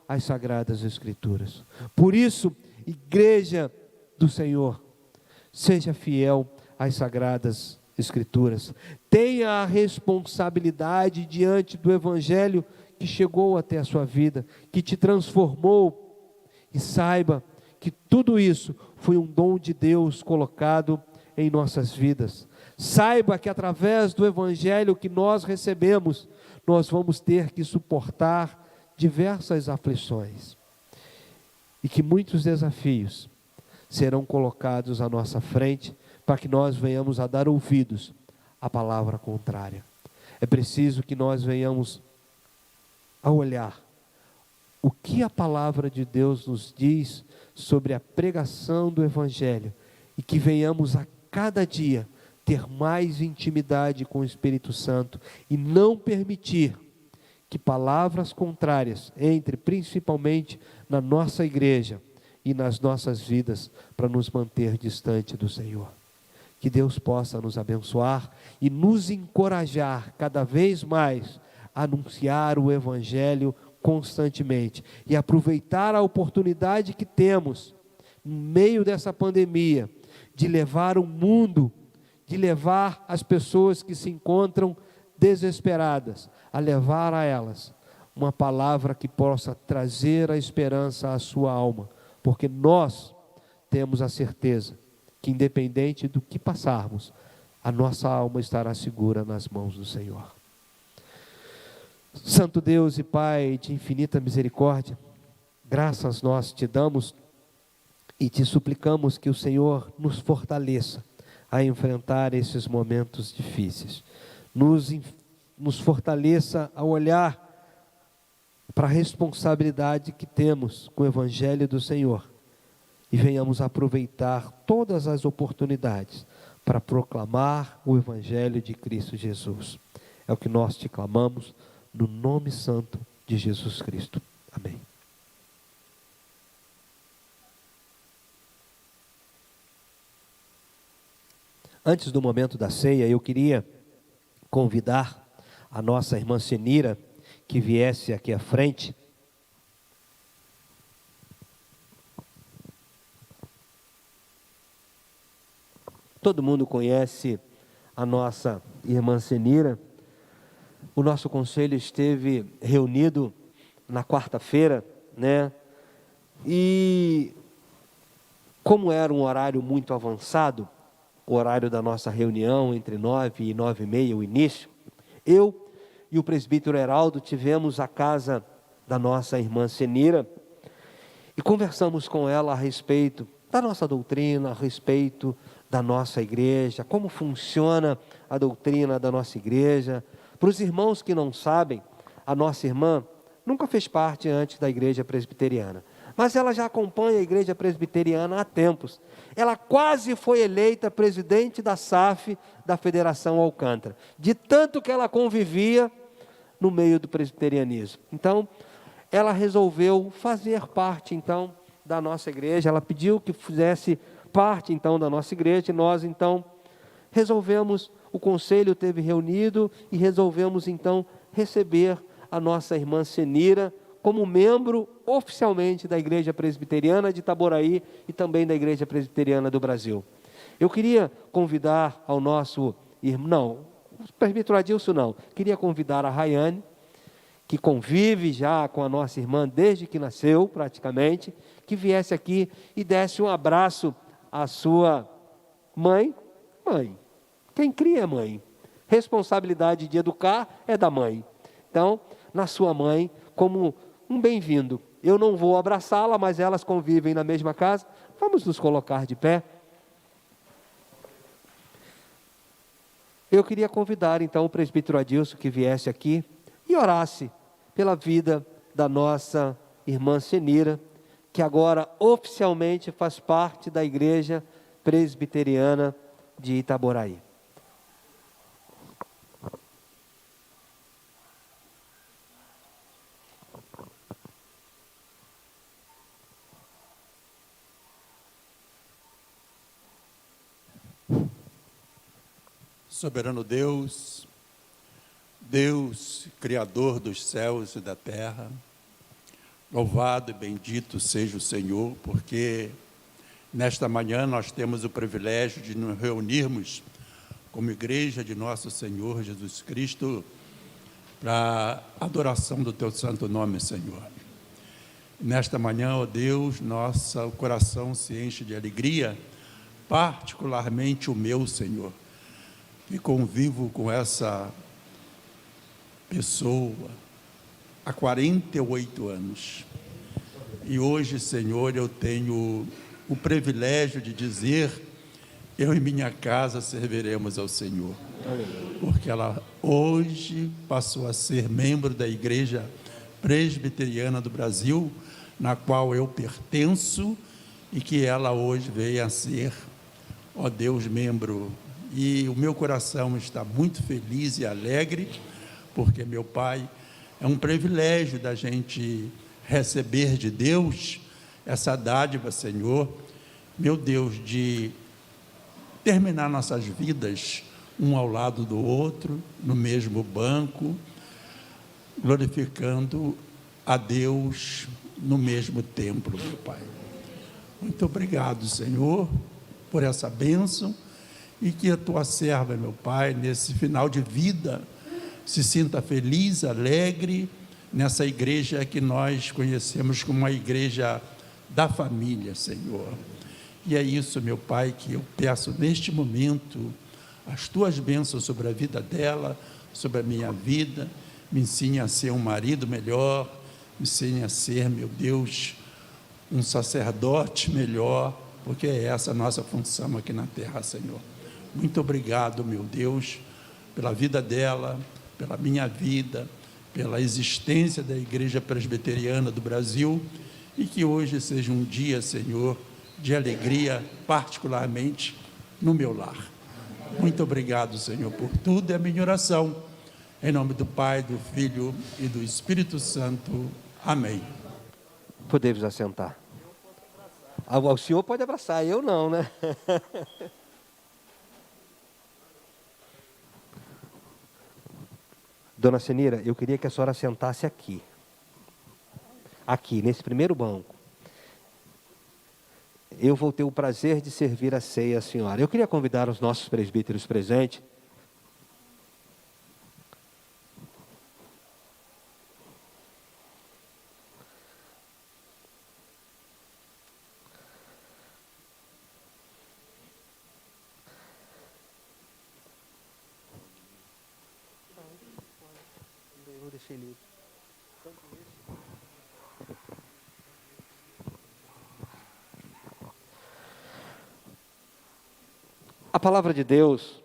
[SPEAKER 3] às Sagradas Escrituras. Por isso, Igreja do Senhor, seja fiel às Sagradas Escrituras. Tenha a responsabilidade diante do Evangelho que chegou até a sua vida, que te transformou, e saiba que tudo isso foi um dom de Deus colocado em nossas vidas. Saiba que através do Evangelho que nós recebemos, nós vamos ter que suportar diversas aflições e que muitos desafios serão colocados à nossa frente para que nós venhamos a dar ouvidos à palavra contrária. É preciso que nós venhamos a olhar o que a palavra de Deus nos diz sobre a pregação do Evangelho e que venhamos a cada dia ter mais intimidade com o Espírito Santo e não permitir que palavras contrárias entrem principalmente na nossa igreja e nas nossas vidas para nos manter distante do Senhor. Que Deus possa nos abençoar e nos encorajar cada vez mais a anunciar o Evangelho constantemente e aproveitar a oportunidade que temos no meio dessa pandemia de levar o mundo, de levar as pessoas que se encontram desesperadas, a levar a elas uma palavra que possa trazer a esperança à sua alma, porque nós temos a certeza que independente do que passarmos, a nossa alma estará segura nas mãos do Senhor. Santo Deus e Pai de infinita misericórdia, graças nós te damos e te suplicamos que o Senhor nos fortaleça a enfrentar esses momentos difíceis. Nos fortaleça a olhar para a responsabilidade que temos com o Evangelho do Senhor e venhamos aproveitar todas as oportunidades para proclamar o Evangelho de Cristo Jesus. É o que nós te clamamos no nome santo de Jesus Cristo. Amém. Antes do momento da ceia, eu queria convidar a nossa irmã Senira que viesse aqui à frente. Todo mundo conhece a nossa irmã Senira. O nosso conselho esteve reunido na quarta-feira, né? E como era um horário muito avançado, o horário da nossa reunião, entre 9 e 9h30, o início, eu e o presbítero Heraldo tivemos a casa da nossa irmã Senira e conversamos com ela a respeito da nossa doutrina, a respeito da nossa igreja, como funciona a doutrina da nossa igreja. Para os irmãos que não sabem, a nossa irmã nunca fez parte antes da igreja presbiteriana, mas ela já acompanha a igreja presbiteriana há tempos. Ela quase foi eleita presidente da SAF da Federação Alcântara, de tanto que ela convivia no meio do presbiterianismo. Então, ela resolveu fazer parte, então, da nossa igreja. Ela pediu que fizesse parte, então, da nossa igreja, e nós, então, resolvemos, o conselho teve reunido, e resolvemos, então, receber a nossa irmã Senira como membro oficialmente da Igreja Presbiteriana de Itaboraí e também da Igreja Presbiteriana do Brasil. Eu queria convidar ao nosso irmão, o presbítero Adilson não, queria convidar a Rayane, que convive já com a nossa irmã desde que nasceu praticamente, que viesse aqui e desse um abraço à sua mãe. Mãe, quem cria é mãe, responsabilidade de educar é da mãe. Então, na sua mãe, como um bem-vindo. Eu não vou abraçá-la, mas elas convivem na mesma casa. Vamos nos colocar de pé. Eu queria convidar então o presbítero Adilson que viesse aqui e orasse pela vida da nossa irmã Senira, que agora oficialmente faz parte da Igreja Presbiteriana de Itaboraí.
[SPEAKER 7] Soberano Deus, Deus, Criador dos céus e da terra, louvado e bendito seja o Senhor, porque nesta manhã nós temos o privilégio de nos reunirmos como igreja de nosso Senhor Jesus Cristo para a adoração do Teu santo nome, Senhor. Nesta manhã, ó Deus, nosso coração se enche de alegria, particularmente o meu, Senhor, que convivo com essa pessoa há 48 anos. E hoje, Senhor, eu tenho o privilégio de dizer, eu e minha casa serviremos ao Senhor. Porque ela hoje passou a ser membro da Igreja Presbiteriana do Brasil, na qual eu pertenço, e que ela hoje veio a ser, ó Deus, membro. E o meu coração está muito feliz e alegre, porque, meu Pai, é um privilégio da gente receber de Deus essa dádiva, Senhor, meu Deus, de terminar nossas vidas um ao lado do outro, no mesmo banco, glorificando a Deus no mesmo templo, meu Pai. Muito obrigado, Senhor, por essa bênção, e que a tua serva, meu Pai, nesse final de vida, se sinta feliz, alegre, nessa igreja que nós conhecemos como a igreja da família, Senhor. E é isso, meu Pai, que eu peço neste momento, as tuas bênçãos sobre a vida dela, sobre a minha vida. Me ensine a ser um marido melhor, me ensine a ser, meu Deus, um sacerdote melhor, porque é essa a nossa função aqui na terra, Senhor. Muito obrigado, meu Deus, pela vida dela, pela minha vida, pela existência da Igreja Presbiteriana do Brasil, e que hoje seja um dia, Senhor, de alegria, particularmente no meu lar. Muito obrigado, Senhor, por tudo. É a minha oração. Em nome do Pai, do Filho e do Espírito Santo. Amém.
[SPEAKER 3] Podemos assentar. O senhor pode abraçar, eu não, né? Dona Senira, eu queria que a senhora sentasse aqui. Aqui, nesse primeiro banco. Eu vou ter o prazer de servir a ceia à senhora. Eu queria convidar os nossos presbíteros presentes. A palavra de Deus,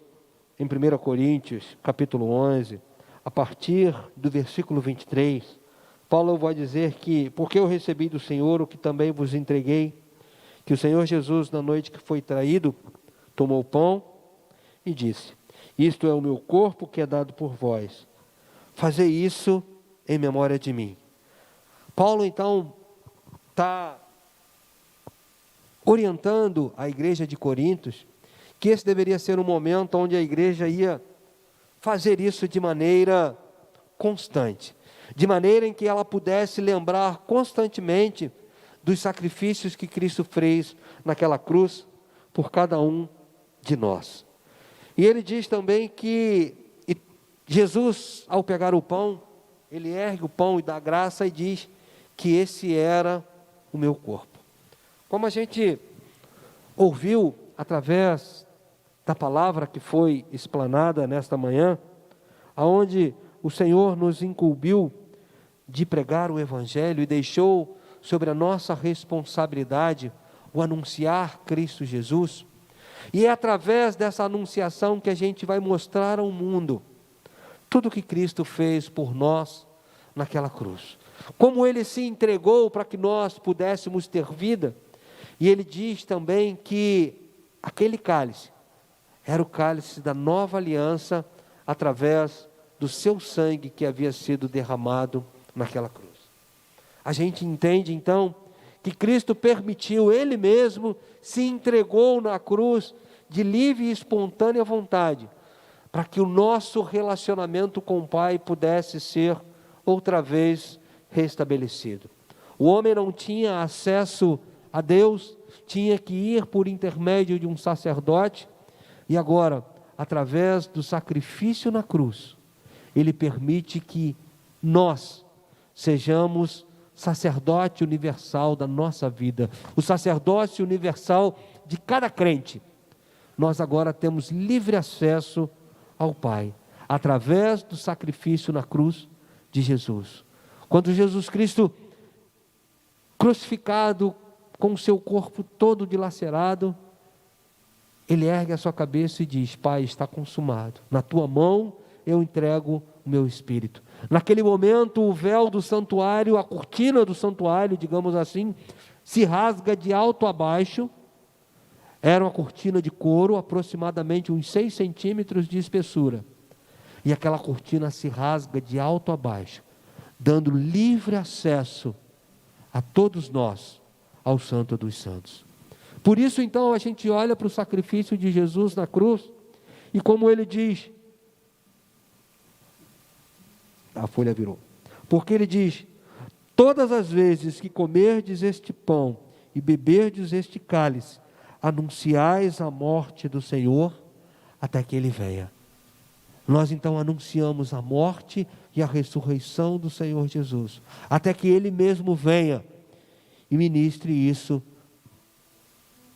[SPEAKER 3] em 1 Coríntios, capítulo 11, a partir do versículo 23, Paulo vai dizer que, porque eu recebi do Senhor o que também vos entreguei, que o Senhor Jesus, na noite que foi traído, tomou o pão e disse: isto é o meu corpo que é dado por vós. Fazei isso em memória de mim. Paulo, então, está orientando a igreja de Corintos que esse deveria ser um momento onde a igreja ia fazer isso de maneira constante, de maneira em que ela pudesse lembrar constantemente dos sacrifícios que Cristo fez naquela cruz por cada um de nós. E ele diz também que Jesus, ao pegar o pão, ele ergue o pão e dá graça e diz que esse era o meu corpo. Como a gente ouviu através da palavra que foi explanada nesta manhã, aonde o Senhor nos incumbiu de pregar o Evangelho e deixou sobre a nossa responsabilidade o anunciar Cristo Jesus, e é através dessa anunciação que a gente vai mostrar ao mundo tudo o que Cristo fez por nós naquela cruz, como Ele se entregou para que nós pudéssemos ter vida. E Ele diz também que aquele cálice era o cálice da nova aliança, através do seu sangue que havia sido derramado naquela cruz. A gente entende então que Cristo permitiu, Ele mesmo se entregou na cruz de livre e espontânea vontade, para que o nosso relacionamento com o Pai pudesse ser outra vez restabelecido. O homem não tinha acesso a Deus, tinha que ir por intermédio de um sacerdote, e agora, através do sacrifício na cruz, Ele permite que nós sejamos sacerdote universal da nossa vida, o sacerdócio universal de cada crente. Nós agora temos livre acesso ao Pai, através do sacrifício na cruz de Jesus. Quando Jesus Cristo, crucificado, com o seu corpo todo dilacerado, Ele ergue a sua cabeça e diz: Pai, está consumado, na tua mão eu entrego o meu espírito. Naquele momento, o véu do santuário, a cortina do santuário, digamos assim, se rasga de alto a baixo. Era uma cortina de couro, aproximadamente uns 6 centímetros de espessura. E aquela cortina se rasga de alto a baixo, dando livre acesso a todos nós ao Santo dos Santos. Por isso, então, a gente olha para o sacrifício de Jesus na cruz, e como ele diz, a folha virou, porque ele diz: todas as vezes que comerdes este pão e beberdes este cálice, anunciais a morte do Senhor até que Ele venha. Nós então anunciamos a morte e a ressurreição do Senhor Jesus, até que Ele mesmo venha e ministre isso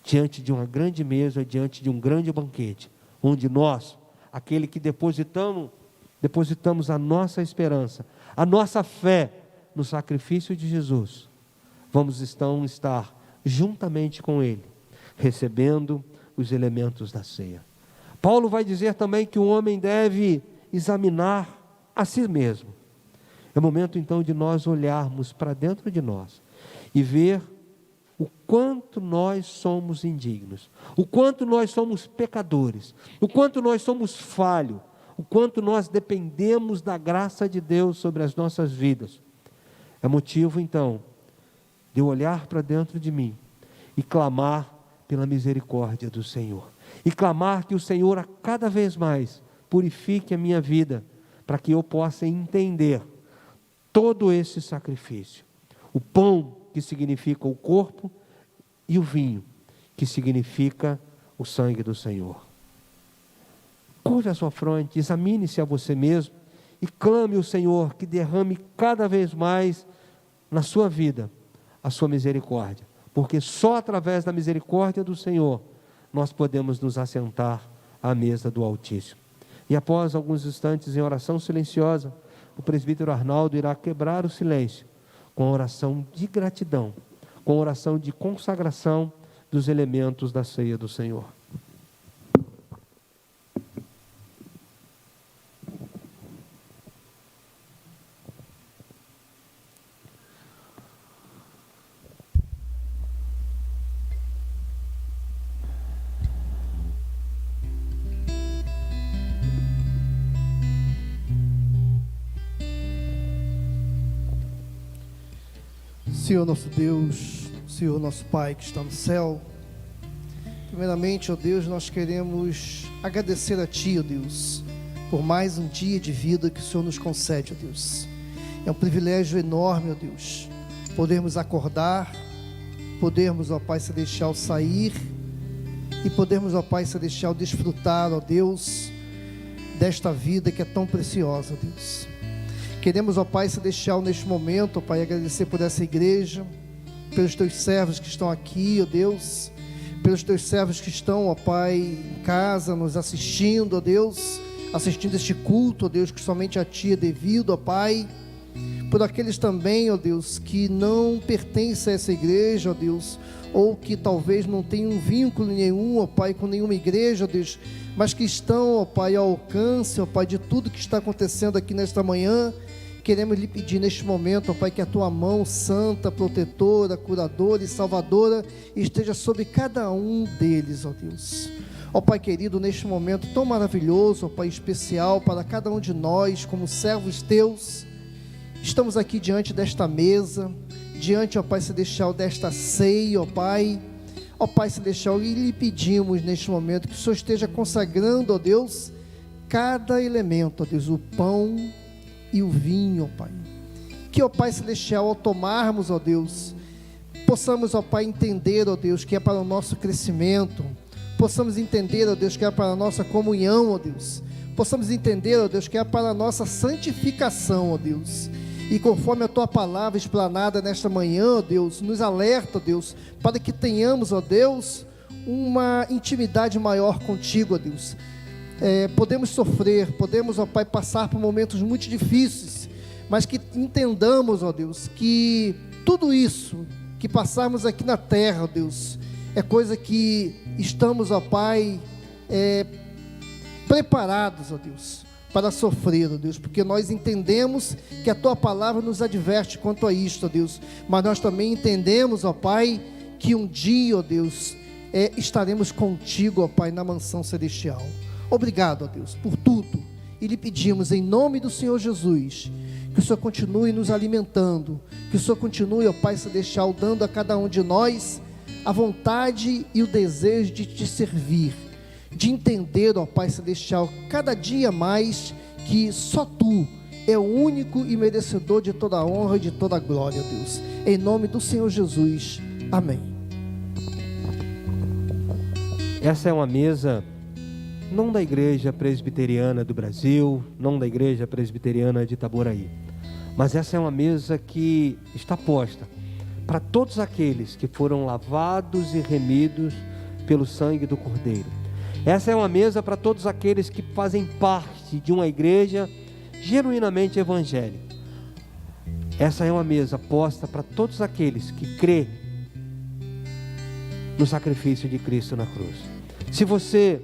[SPEAKER 3] diante de uma grande mesa, diante de um grande banquete, onde nós, aquele que depositamos a nossa esperança, a nossa fé no sacrifício de Jesus, vamos então estar juntamente com Ele, recebendo os elementos da ceia. Paulo vai dizer também que o homem deve examinar a si mesmo. É o momento então de nós olharmos para dentro de nós e ver o quanto nós somos indignos, o quanto nós somos pecadores, o quanto nós somos falhos, o quanto nós dependemos da graça de Deus sobre as nossas vidas. É motivo então de eu olhar para dentro de mim e clamar pela misericórdia do Senhor, e clamar que o Senhor a cada vez mais purifique a minha vida, para que eu possa entender todo esse sacrifício, o pão que significa o corpo e o vinho que significa o sangue do Senhor. Curve a sua fronte, examine-se a você mesmo e clame ao Senhor que derrame cada vez mais na sua vida a sua misericórdia, porque só através da misericórdia do Senhor nós podemos nos assentar à mesa do Altíssimo. E após alguns instantes em oração silenciosa, o presbítero Arnaldo irá quebrar o silêncio com a oração de gratidão, com a oração de consagração dos elementos da ceia do Senhor.
[SPEAKER 8] Senhor nosso Deus, Senhor nosso Pai que está no céu, primeiramente, ó Deus, nós queremos agradecer a Ti, ó Deus, por mais um dia de vida que o Senhor nos concede, ó Deus. É um privilégio enorme, ó Deus, podermos acordar, podermos, ó Pai Celestial, sair e podermos, ó Pai Celestial, desfrutar, ó Deus, desta vida que é tão preciosa, ó Deus. Queremos, ó Pai Celestial, neste momento, ó Pai, agradecer por essa igreja, pelos Teus servos que estão aqui, ó Deus, pelos Teus servos que estão, ó Pai, em casa, nos assistindo, ó Deus, assistindo este culto, ó Deus, que somente a Ti é devido, ó Pai, por aqueles também, ó Deus, que não pertencem a essa igreja, ó Deus, ou que talvez não tenham um vínculo nenhum, ó Pai, com nenhuma igreja, ó Deus, mas que estão, ó Pai, ao alcance, ó Pai, de tudo que está acontecendo aqui nesta manhã. Queremos lhe pedir neste momento, ó Pai, que a Tua mão santa, protetora, curadora e salvadora esteja sobre cada um deles, ó Deus. Ó Pai querido, neste momento tão maravilhoso, ó Pai, especial para cada um de nós, como servos Teus, estamos aqui diante desta mesa, diante, ó Pai Celestial, desta ceia, ó Pai Celestial, e lhe pedimos neste momento que o Senhor esteja consagrando, ó Deus, cada elemento, ó Deus, o pão e o vinho, ó Pai, que, ó Pai Celestial, ao tomarmos, ó Deus, possamos, ó Pai, entender, ó Deus, que é para o nosso crescimento, possamos entender, ó Deus, que é para a nossa comunhão, ó Deus, possamos entender, ó Deus, que é para a nossa santificação, ó Deus, e conforme a Tua palavra explanada nesta manhã, ó Deus, nos alerta, ó Deus, para que tenhamos, ó Deus, uma intimidade maior contigo, ó Deus. Podemos sofrer, podemos, ó Pai, passar por momentos muito difíceis, mas que entendamos, ó Deus, que tudo isso que passarmos aqui na terra, ó Deus, é coisa que estamos, ó Pai, preparados, ó Deus, para sofrer, ó Deus, porque nós entendemos que a Tua palavra nos adverte quanto a isto, ó Deus, mas nós também entendemos, ó Pai, que um dia, ó Deus, estaremos contigo, ó Pai, na mansão celestial. Obrigado, ó Deus, por tudo, e lhe pedimos em nome do Senhor Jesus, que o Senhor continue nos alimentando, que o Senhor continue, ó Pai Celestial, dando a cada um de nós a vontade e o desejo de Te servir, de entender, ó Pai Celestial, cada dia mais, que só Tu é o único e merecedor de toda a honra e de toda a glória, ó Deus, em nome do Senhor Jesus, amém.
[SPEAKER 3] Essa é uma mesa não da Igreja Presbiteriana do Brasil, não da Igreja Presbiteriana de Itaboraí, mas essa é uma mesa que está posta para todos aqueles que foram lavados e remidos pelo sangue do Cordeiro. Essa é uma mesa para todos aqueles que fazem parte de uma igreja genuinamente evangélica, Essa é uma mesa posta para todos aqueles que crê no sacrifício de Cristo na cruz. Se você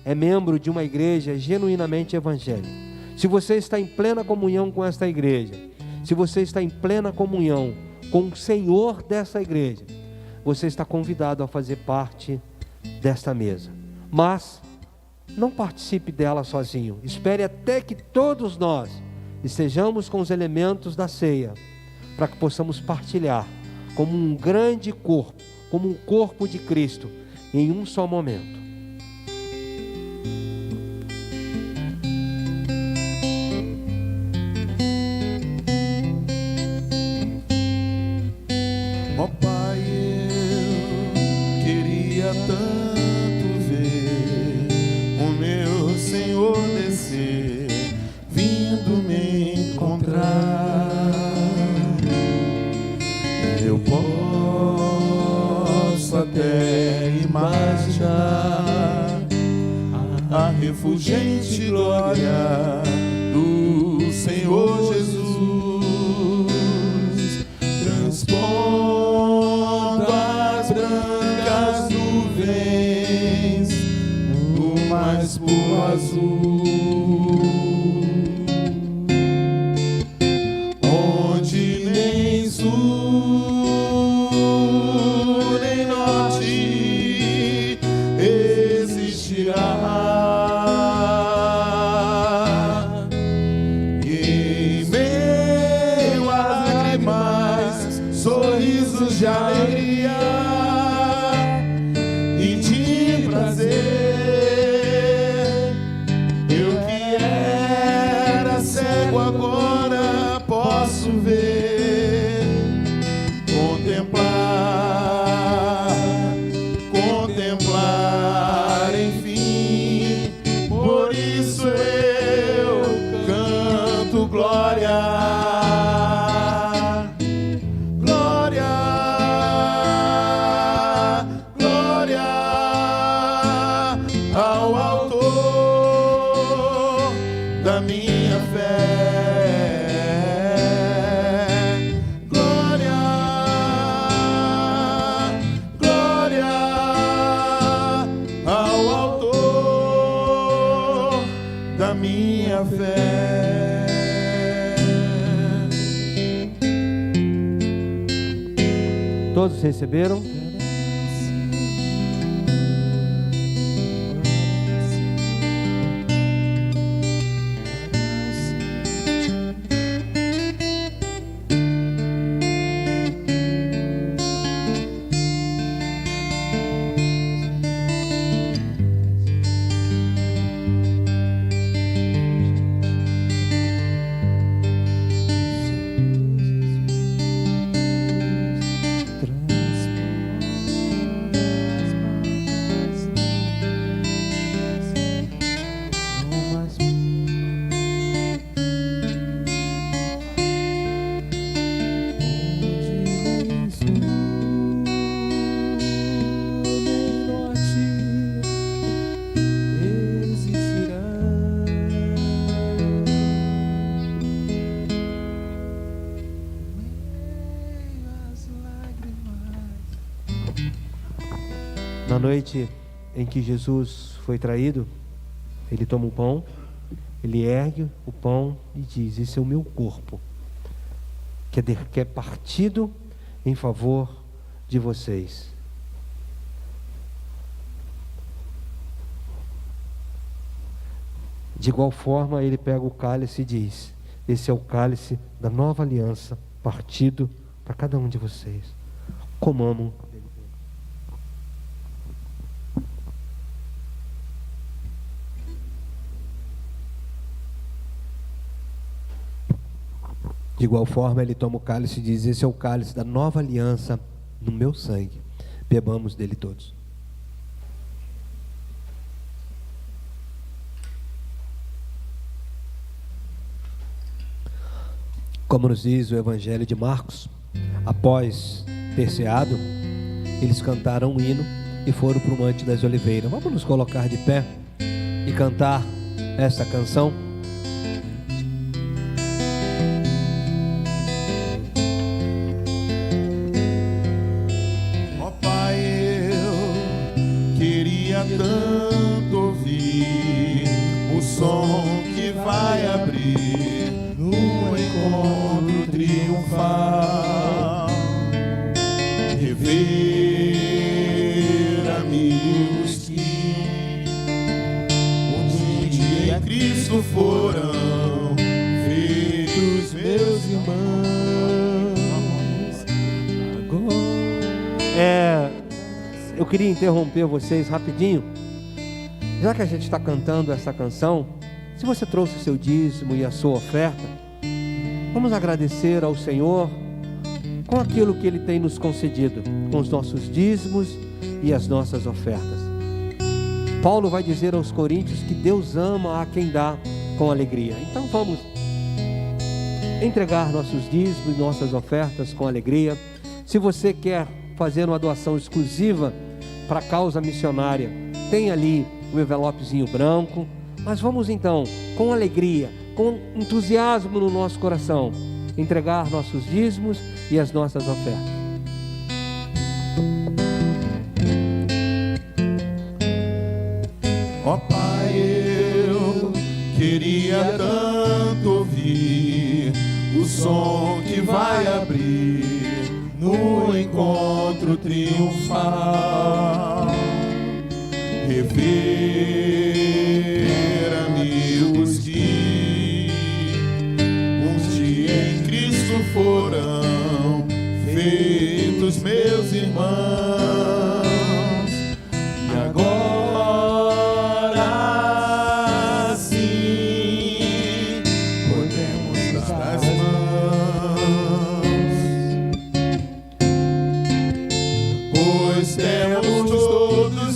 [SPEAKER 3] é membro de uma igreja genuinamente evangélica, se você está em plena comunhão com esta igreja, se você está em plena comunhão com o Senhor dessa igreja, você está convidado a fazer parte desta mesa. Mas não participe dela sozinho. Espere até que todos nós estejamos com os elementos da ceia, para que possamos partilhar como um grande corpo, como um corpo de Cristo, em um só momento.
[SPEAKER 5] Ó Pai, eu queria tanto ver o meu Senhor descer, vindo me encontrar. Eu posso até imaginar a refulgente glória do Senhor Jesus, transpondo as brancas nuvens do mais puro azul, onde nem sul nem norte existirá. E em meio às lágrimas, sorrisos de alegria e de prazer, eu que era cego agora posso ver, contemplar, enfim. Por isso eu canto glória. Ao autor da minha fé, glória ao autor da minha fé.
[SPEAKER 3] Todos receberam? Na noite em que Jesus foi traído, ele toma o pão, ele ergue o pão e diz: esse é o meu corpo, que é partido em favor de vocês. De igual forma, ele pega o cálice e diz: esse é o cálice da nova aliança, partido para cada um de vocês. Comamos. De igual forma, ele toma o cálice e diz: esse é o cálice da nova aliança no meu sangue. Bebamos dele todos. Como nos diz o Evangelho de Marcos, após ter ceado, eles cantaram um hino e foram para o Monte das Oliveiras. Vamos nos colocar de pé e cantar essa canção?
[SPEAKER 5] triunfar, rever amigos que um dia em Cristo foram feitos meus irmãos.
[SPEAKER 3] Eu queria interromper vocês rapidinho. Já que a gente está cantando essa canção, se você trouxe o seu dízimo e a sua oferta, vamos agradecer ao Senhor com aquilo que Ele tem nos concedido, com os nossos dízimos e as nossas ofertas. Paulo vai dizer aos Coríntios que Deus ama a quem dá com alegria. Então vamos entregar nossos dízimos e nossas ofertas com alegria. Se você quer fazer uma doação exclusiva para a causa missionária, tem ali o envelopezinho branco. Mas vamos então, com alegria, com entusiasmo no nosso coração, entregar nossos dízimos e as nossas ofertas.
[SPEAKER 5] Ó Pai, eu queria tanto ouvir o som que vai abrir no encontro triunfal, rever amigos que um dia em Cristo foram feitos meus irmãos, e agora sim podemos dar as mãos, pois temos todos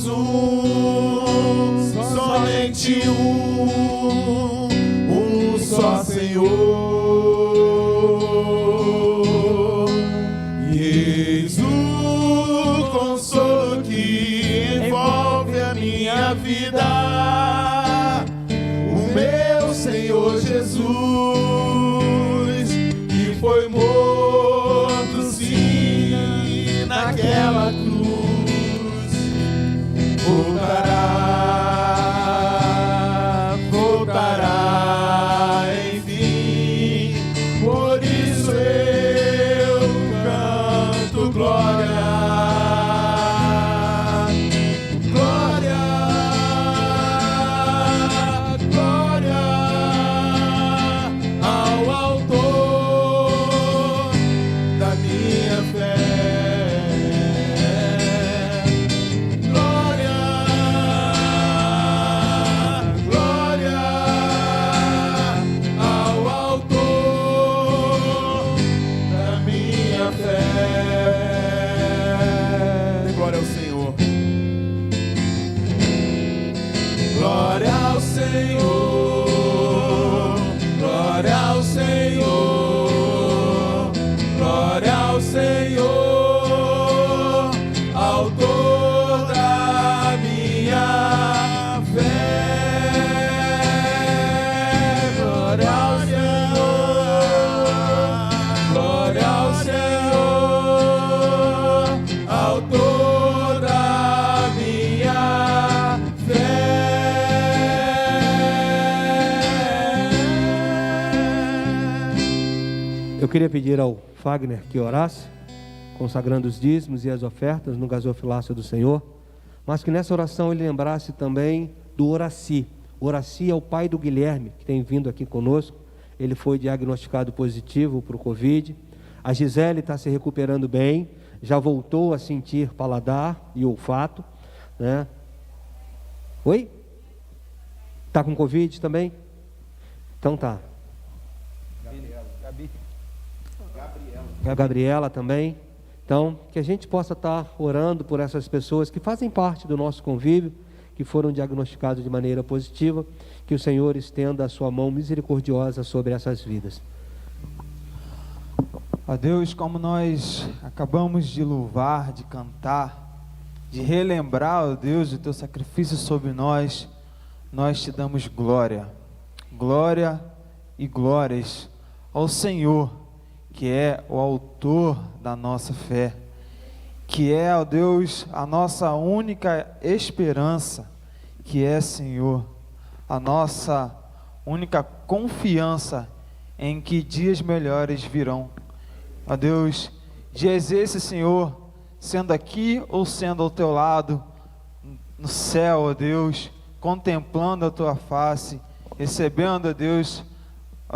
[SPEAKER 5] somente um só Senhor. E eis o consolo que envolve a minha vida, o meu Senhor Jesus, que foi morto sim naquela cruz, voltará, enfim. Por isso eu canto glória, glória, glória ao autor da minha fé. Glória ao Senhor, glória ao Senhor, glória ao Senhor, autor da minha fé. Glória ao Senhor, glória ao Senhor, autor da minha fé.
[SPEAKER 3] Eu queria pedir ao Fagner que orasse, consagrando os dízimos e as ofertas no gasofilácio do Senhor, mas que nessa oração ele lembrasse também do Horaci. O Horaci é o pai do Guilherme, que tem vindo aqui conosco. Ele foi diagnosticado positivo para o Covid. A Gisele está se recuperando bem, já voltou a sentir paladar e olfato, né? Oi? Está com Covid também? Então tá. Gabriela também. Então, que a gente possa estar orando por essas pessoas que fazem parte do nosso convívio, que foram diagnosticados de maneira positiva, que o Senhor estenda a sua mão misericordiosa sobre essas vidas.
[SPEAKER 1] Ó Deus, como nós acabamos de louvar, de cantar, de relembrar, ó Deus, o teu sacrifício sobre nós, nós te damos glória, glória e glórias ao Senhor, que é o autor da nossa fé, que é, ó Deus, a nossa única esperança, que é, Senhor, a nossa única confiança em que dias melhores virão. Ó Deus, dias esses, Senhor, sendo aqui ou sendo ao teu lado, no céu, ó Deus, contemplando a tua face, recebendo, ó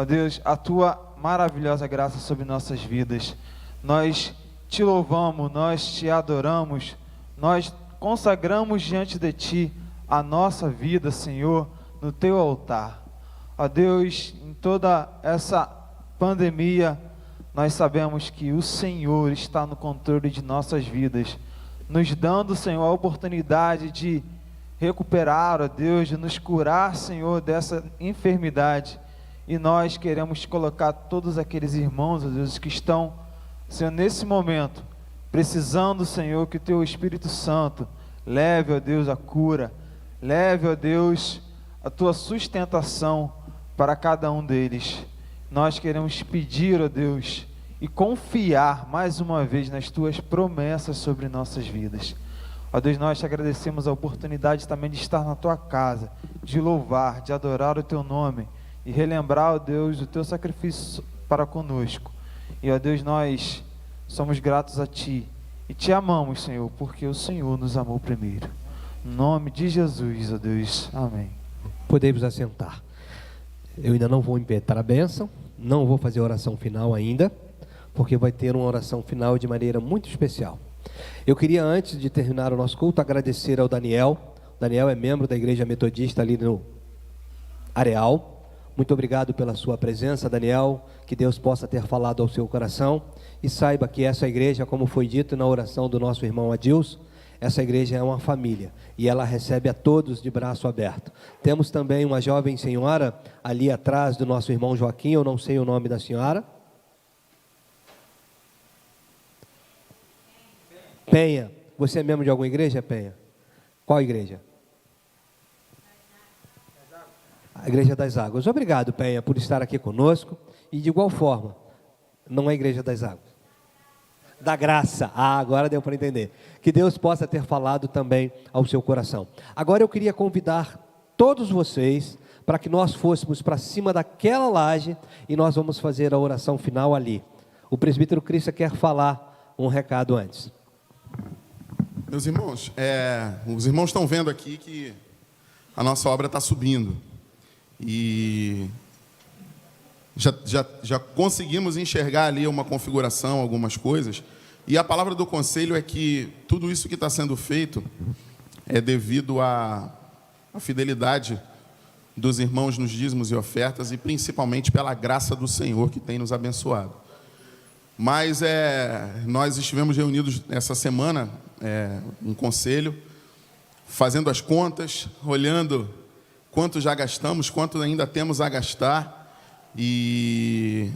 [SPEAKER 1] Deus, a tua maravilhosa graça sobre nossas vidas. Nós te louvamos, nós te adoramos, nós consagramos diante de ti a nossa vida, Senhor, no teu altar. Ó Deus, em toda essa pandemia, nós sabemos que o Senhor está no controle de nossas vidas, nos dando, Senhor, a oportunidade de recuperar, ó Deus, de nos curar, Senhor, dessa enfermidade. E nós queremos colocar todos aqueles irmãos, ó Deus, que estão, Senhor, nesse momento, precisando, Senhor, que o teu Espírito Santo leve, ó Deus, a cura, leve, ó Deus, a tua sustentação para cada um deles. Nós queremos pedir, ó Deus, e confiar mais uma vez nas tuas promessas sobre nossas vidas. Ó Deus, nós te agradecemos a oportunidade também de estar na tua casa, de louvar, de adorar o teu nome e relembrar, ó Deus, o teu sacrifício para conosco. E, ó Deus, nós somos gratos a ti e te amamos, Senhor, porque o Senhor nos amou primeiro. Em nome de Jesus, ó Deus. Amém.
[SPEAKER 3] Podemos assentar. Eu ainda não vou impetrar a bênção, não vou fazer a oração final ainda, porque vai ter uma oração final de maneira muito especial. Eu queria, antes de terminar o nosso culto, agradecer ao Daniel. Daniel é membro da Igreja Metodista ali no Areal. Muito obrigado pela sua presença, Daniel, que Deus possa ter falado ao seu coração, e saiba que essa igreja, como foi dito na oração do nosso irmão Adilson, essa igreja é uma família, e ela recebe a todos de braço aberto. Temos também uma jovem senhora, ali atrás do nosso irmão Joaquim, eu não sei o nome da senhora. Penha, você é membro de alguma igreja, Penha? Qual igreja? A Igreja das Águas. Obrigado, Penha, por estar aqui conosco. E de igual forma, não é a Igreja das Águas, da Graça. Agora deu para entender. Que Deus possa ter falado também ao seu coração. Agora eu queria convidar todos vocês para que nós fôssemos para cima daquela laje e nós vamos fazer a oração final ali. O presbítero Cristo quer falar um recado antes.
[SPEAKER 2] Meus irmãos, os irmãos estão vendo aqui que a nossa obra está subindo. E já conseguimos enxergar ali uma configuração, algumas coisas. E a palavra do conselho é que tudo isso que está sendo feito é devido à fidelidade dos irmãos nos dízimos e ofertas, e principalmente pela graça do Senhor que tem nos abençoado. Mas nós estivemos reunidos essa semana, um conselho, fazendo as contas, olhando quanto já gastamos, quanto ainda temos a gastar, e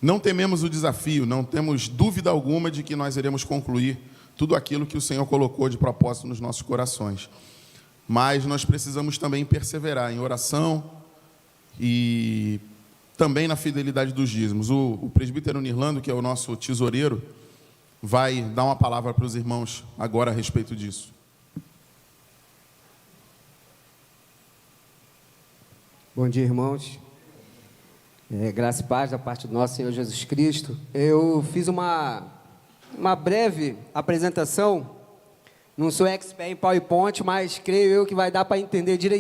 [SPEAKER 2] não tememos o desafio, não temos dúvida alguma de que nós iremos concluir tudo aquilo que o Senhor colocou de propósito nos nossos corações. Mas nós precisamos também perseverar em oração e também na fidelidade dos dízimos. O presbítero Nirlando, que é o nosso tesoureiro, vai dar uma palavra para os irmãos agora a respeito disso.
[SPEAKER 9] Bom dia, irmãos. Graça e paz da parte do nosso Senhor Jesus Cristo. Eu fiz uma breve apresentação. Não sou expert em PowerPoint, mas creio eu que vai dar para entender direitinho.